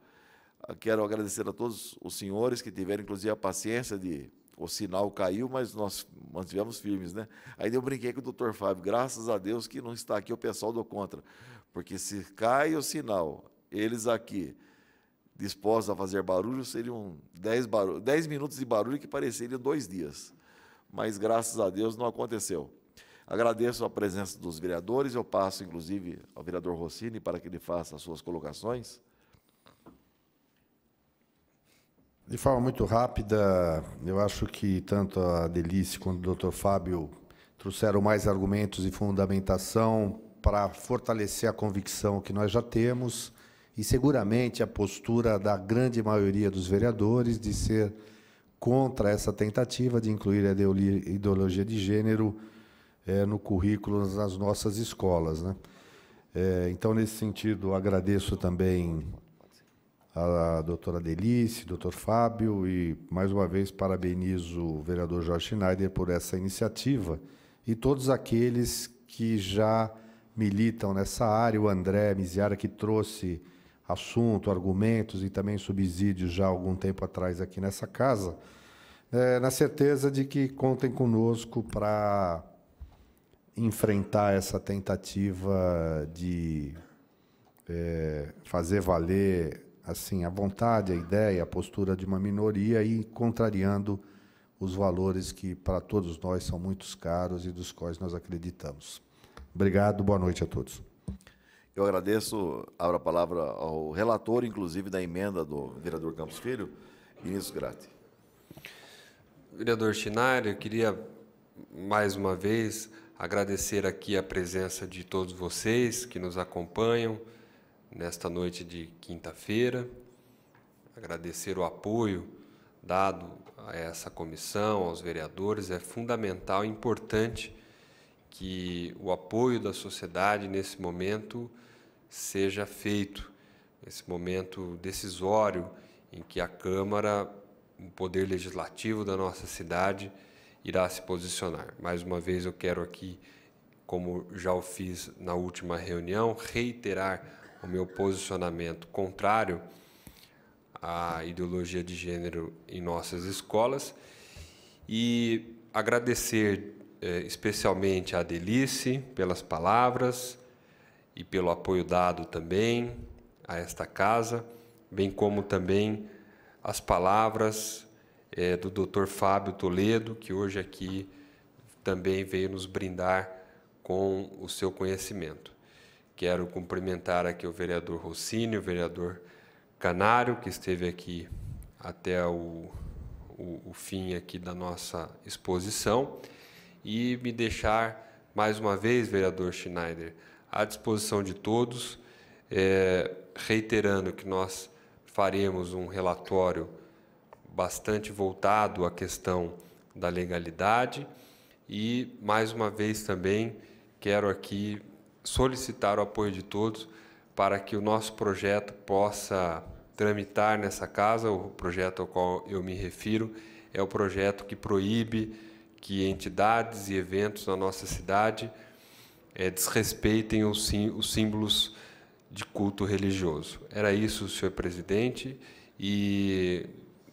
Quero agradecer a todos os senhores que tiveram, inclusive, a paciência de... O sinal caiu, mas nós mantivemos firmes, né? Aí eu brinquei com o doutor Fábio, graças a Deus que não está aqui o pessoal do contra, porque se cai o sinal, eles aqui dispostos a fazer barulho, seriam 10 minutos de barulho que pareceriam 2 dias. Mas, graças a Deus, não aconteceu. Agradeço a presença dos vereadores, eu passo, inclusive, ao vereador Rossini para que ele faça as suas colocações. De forma muito rápida, eu acho que tanto a Delice quanto o doutor Fábio trouxeram mais argumentos e fundamentação para fortalecer a convicção que nós já temos e, seguramente, a postura da grande maioria dos vereadores de ser contra essa tentativa de incluir a ideologia de gênero no currículo das nossas escolas, né? Então, nesse sentido, agradeço também a doutora Delice, doutor Fábio, e, mais uma vez, parabenizo o vereador Jorge Schneider por essa iniciativa e todos aqueles que já militam nessa área, o André Miziara, que trouxe assunto, argumentos e também subsídios já há algum tempo atrás aqui nessa casa, na certeza de que contem conosco para enfrentar essa tentativa de fazer valer assim a vontade, a ideia, a postura de uma minoria e contrariando os valores que para todos nós são muito caros e dos quais nós acreditamos. Obrigado, boa noite a todos. Eu agradeço, abro a palavra ao relator, inclusive, da emenda do vereador Campos Filho, Vinícius Gratti. Vereador Schneider, eu queria, mais uma vez, agradecer aqui a presença de todos vocês que nos acompanham nesta noite de quinta-feira, agradecer o apoio dado a essa comissão, aos vereadores. É fundamental e importante que o apoio da sociedade nesse momento seja feito, nesse momento decisório em que a Câmara, o Poder Legislativo da nossa cidade, irá se posicionar. Mais uma vez eu quero aqui, como já o fiz na última reunião, reiterar o meu posicionamento contrário à ideologia de gênero em nossas escolas e agradecer especialmente a Delice pelas palavras e pelo apoio dado também a esta casa, bem como também as palavras do Dr. Fábio Toledo, que hoje aqui também veio nos brindar com o seu conhecimento. Quero cumprimentar aqui o vereador Rossini, o vereador Canário, que esteve aqui até o fim aqui da nossa exposição, e me deixar, mais uma vez, vereador Schneider, à disposição de todos, reiterando que nós faremos um relatório bastante voltado à questão da legalidade e, mais uma vez, também quero aqui solicitar o apoio de todos para que o nosso projeto possa tramitar nessa casa. O projeto ao qual eu me refiro é o projeto que proíbe que entidades e eventos na nossa cidade desrespeitem os símbolos de culto religioso. Era isso, senhor presidente, e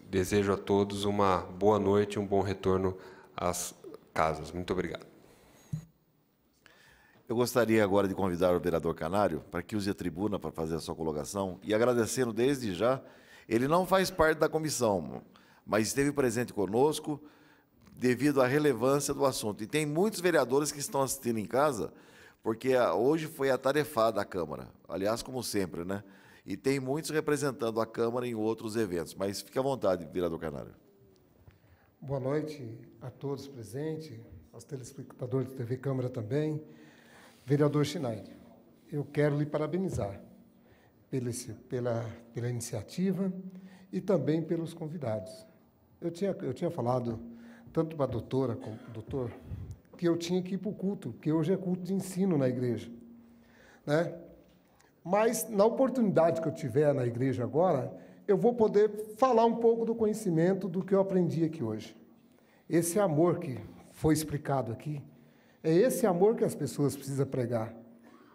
desejo a todos uma boa noite e um bom retorno às casas. Muito obrigado. Eu gostaria agora de convidar o vereador Canário para que use a tribuna para fazer a sua colocação e agradecendo desde já. Ele não faz parte da comissão, mas esteve presente conosco devido à relevância do assunto. E tem muitos vereadores que estão assistindo em casa, porque hoje foi atarefada a Câmara, aliás, como sempre, né? E tem muitos representando a Câmara em outros eventos. Mas fique à vontade, vereador Canário. Boa noite a todos presentes, aos telespectadores da TV Câmara também. Vereador Schneider, eu quero lhe parabenizar pela iniciativa e também pelos convidados. Eu tinha falado, tanto para a doutora como para o doutor, que eu tinha que ir para o culto, que hoje é culto de ensino na igreja, né? Mas, na oportunidade que eu tiver na igreja agora, eu vou poder falar um pouco do conhecimento do que eu aprendi aqui hoje. Esse amor que foi explicado aqui, é esse amor que as pessoas precisam pregar.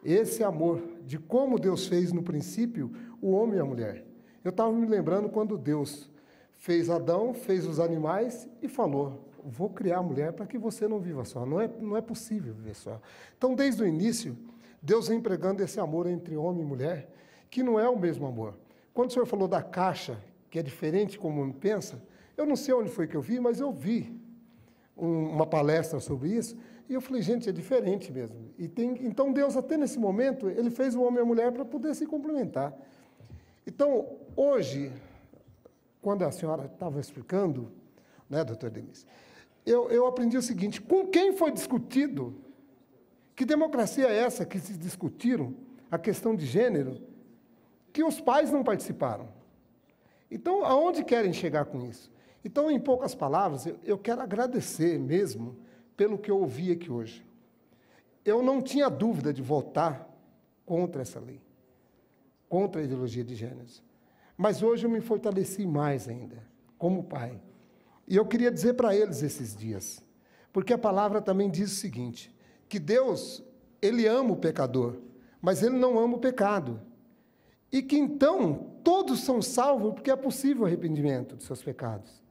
Esse amor de como Deus fez no princípio o homem e a mulher. Eu estava me lembrando quando Deus fez Adão, fez os animais e falou: vou criar a mulher para que você não viva só. Não é possível viver só. Então, desde o início, Deus vem pregando esse amor entre homem e mulher, que não é o mesmo amor. quando o senhor falou da Caixa, que é diferente como me pensa, eu não sei onde foi que eu vi, mas eu vi uma palestra sobre isso, e eu falei, gente, é diferente mesmo. Então, Deus, até nesse momento, Ele fez o homem e a mulher para poder se complementar. Então, hoje, quando a senhora estava explicando, né, doutor Denise, eu aprendi o seguinte, com quem foi discutido, que democracia é essa que se discutiram a questão de gênero, que os pais não participaram? Então, aonde querem chegar com isso? Então, em poucas palavras, eu quero agradecer mesmo pelo que eu ouvi aqui hoje. Eu não tinha dúvida de votar contra essa lei, contra a ideologia de gêneros. Mas hoje eu me fortaleci mais ainda, como pai. E eu queria dizer para eles esses dias, porque a palavra também diz o seguinte, que Deus, Ele ama o pecador, mas Ele não ama o pecado. E que, então, todos são salvos porque é possível o arrependimento de seus pecados.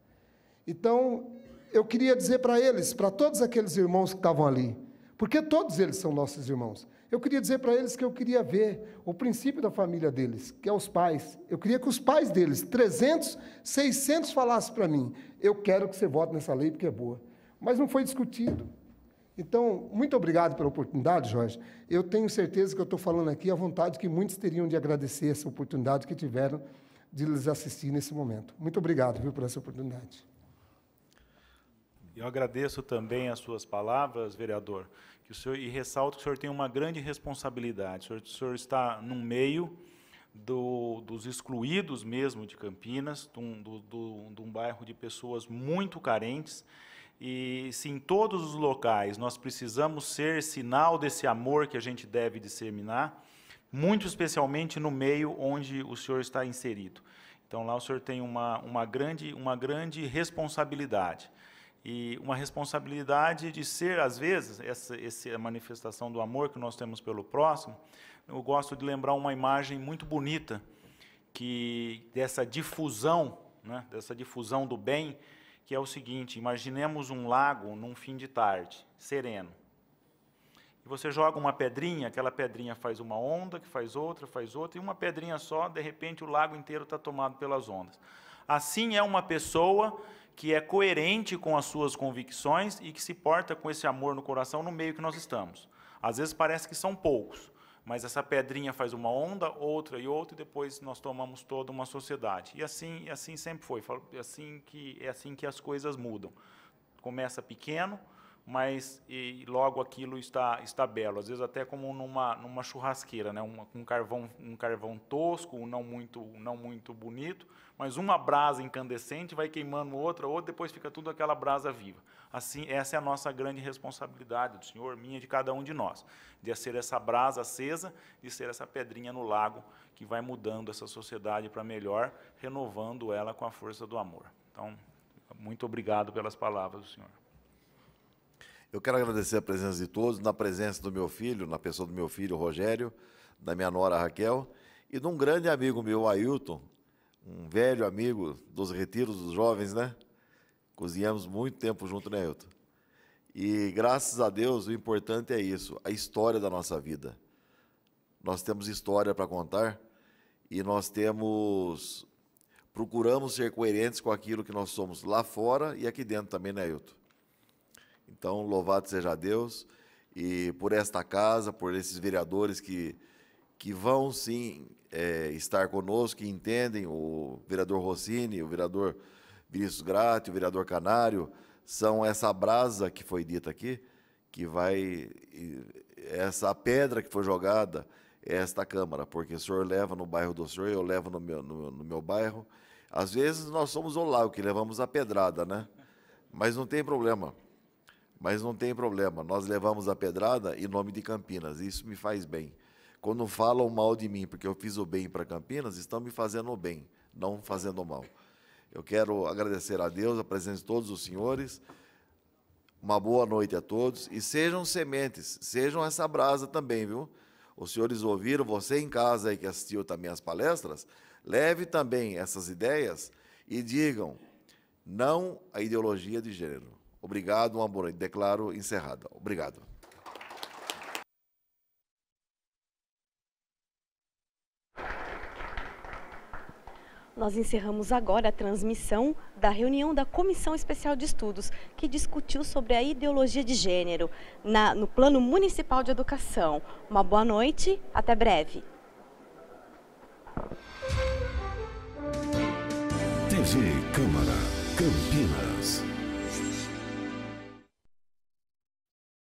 Então, eu queria dizer para eles, para todos aqueles irmãos que estavam ali, porque todos eles são nossos irmãos, eu queria dizer para eles que eu queria ver o princípio da família deles, que é os pais. Eu queria que os pais deles, 300, 600, falassem para mim, eu quero que você vote nessa lei porque é boa. Mas não foi discutido. Então, muito obrigado pela oportunidade, Jorge. Eu tenho certeza que eu estou falando aqui à vontade que muitos teriam de agradecer essa oportunidade que tiveram de lhes assistir nesse momento. Muito obrigado, viu, por essa oportunidade. Eu agradeço também as suas palavras, vereador, que o senhor, e ressalto que o senhor tem uma grande responsabilidade. O senhor está no meio dos excluídos mesmo de Campinas, de um bairro de pessoas muito carentes, e se em todos os locais nós precisamos ser sinal desse amor que a gente deve disseminar, muito especialmente no meio onde o senhor está inserido. Então, lá o senhor tem uma grande responsabilidade. E uma responsabilidade de ser, às vezes, essa manifestação do amor que nós temos pelo próximo. Eu gosto de lembrar uma imagem muito bonita, dessa difusão, né, dessa difusão do bem, que é o seguinte, imaginemos um lago num fim de tarde, sereno. E você joga uma pedrinha, aquela pedrinha faz uma onda, que faz outra, e uma pedrinha só, de repente o lago inteiro está tomado pelas ondas. Assim é uma pessoa que é coerente com as suas convicções e que se porta com esse amor no coração no meio que nós estamos. Às vezes parece que são poucos, mas essa pedrinha faz uma onda, outra, e depois nós tomamos toda uma sociedade. E assim sempre foi, é assim que as coisas mudam. Começa pequeno, mas logo aquilo está belo, às vezes até como numa churrasqueira, né? Um carvão tosco, não muito bonito, mas uma brasa incandescente vai queimando outra, depois fica tudo aquela brasa viva. Assim, essa é a nossa grande responsabilidade do Senhor, minha, de cada um de nós, de ser essa brasa acesa, de ser essa pedrinha no lago que vai mudando essa sociedade para melhor, renovando ela com a força do amor. Então, muito obrigado pelas palavras do Senhor. Eu quero agradecer a presença de todos, na presença do meu filho, na pessoa do meu filho, Rogério, da minha nora, Raquel, e de um grande amigo meu, Ailton, um velho amigo dos retiros dos jovens, né? Cozinhamos muito tempo junto, né, Ailton? E, graças a Deus, o importante é isso, a história da nossa vida. Nós temos história para contar e procuramos ser coerentes com aquilo que nós somos lá fora e aqui dentro também, né, Ailton? Então, louvado seja Deus, e por esta casa, por esses vereadores que vão, sim, estar conosco, que entendem, o vereador Rossini, o vereador Vinícius Gratti, o vereador Canário, são essa brasa que foi dita aqui, essa pedra que foi jogada, esta Câmara, porque o senhor leva no bairro do senhor, eu levo no meu bairro. Às vezes nós somos o lago que levamos a pedrada, né? Mas não tem problema. Nós levamos a pedrada em nome de Campinas, isso me faz bem. Quando falam mal de mim porque eu fiz o bem para Campinas, estão me fazendo o bem, não fazendo o mal. Eu quero agradecer a Deus, a presença de todos os senhores, uma boa noite a todos, e sejam sementes, sejam essa brasa também, viu? Os senhores ouviram, você em casa aí que assistiu também as palestras, leve também essas ideias e digam não à ideologia de gênero. Obrigado, uma boa noite. Declaro encerrada. Obrigado. Nós encerramos agora a transmissão da reunião da Comissão Especial de Estudos, que discutiu sobre a ideologia de gênero no Plano Municipal de Educação. Uma boa noite, até breve. TV Câmara, Campinas.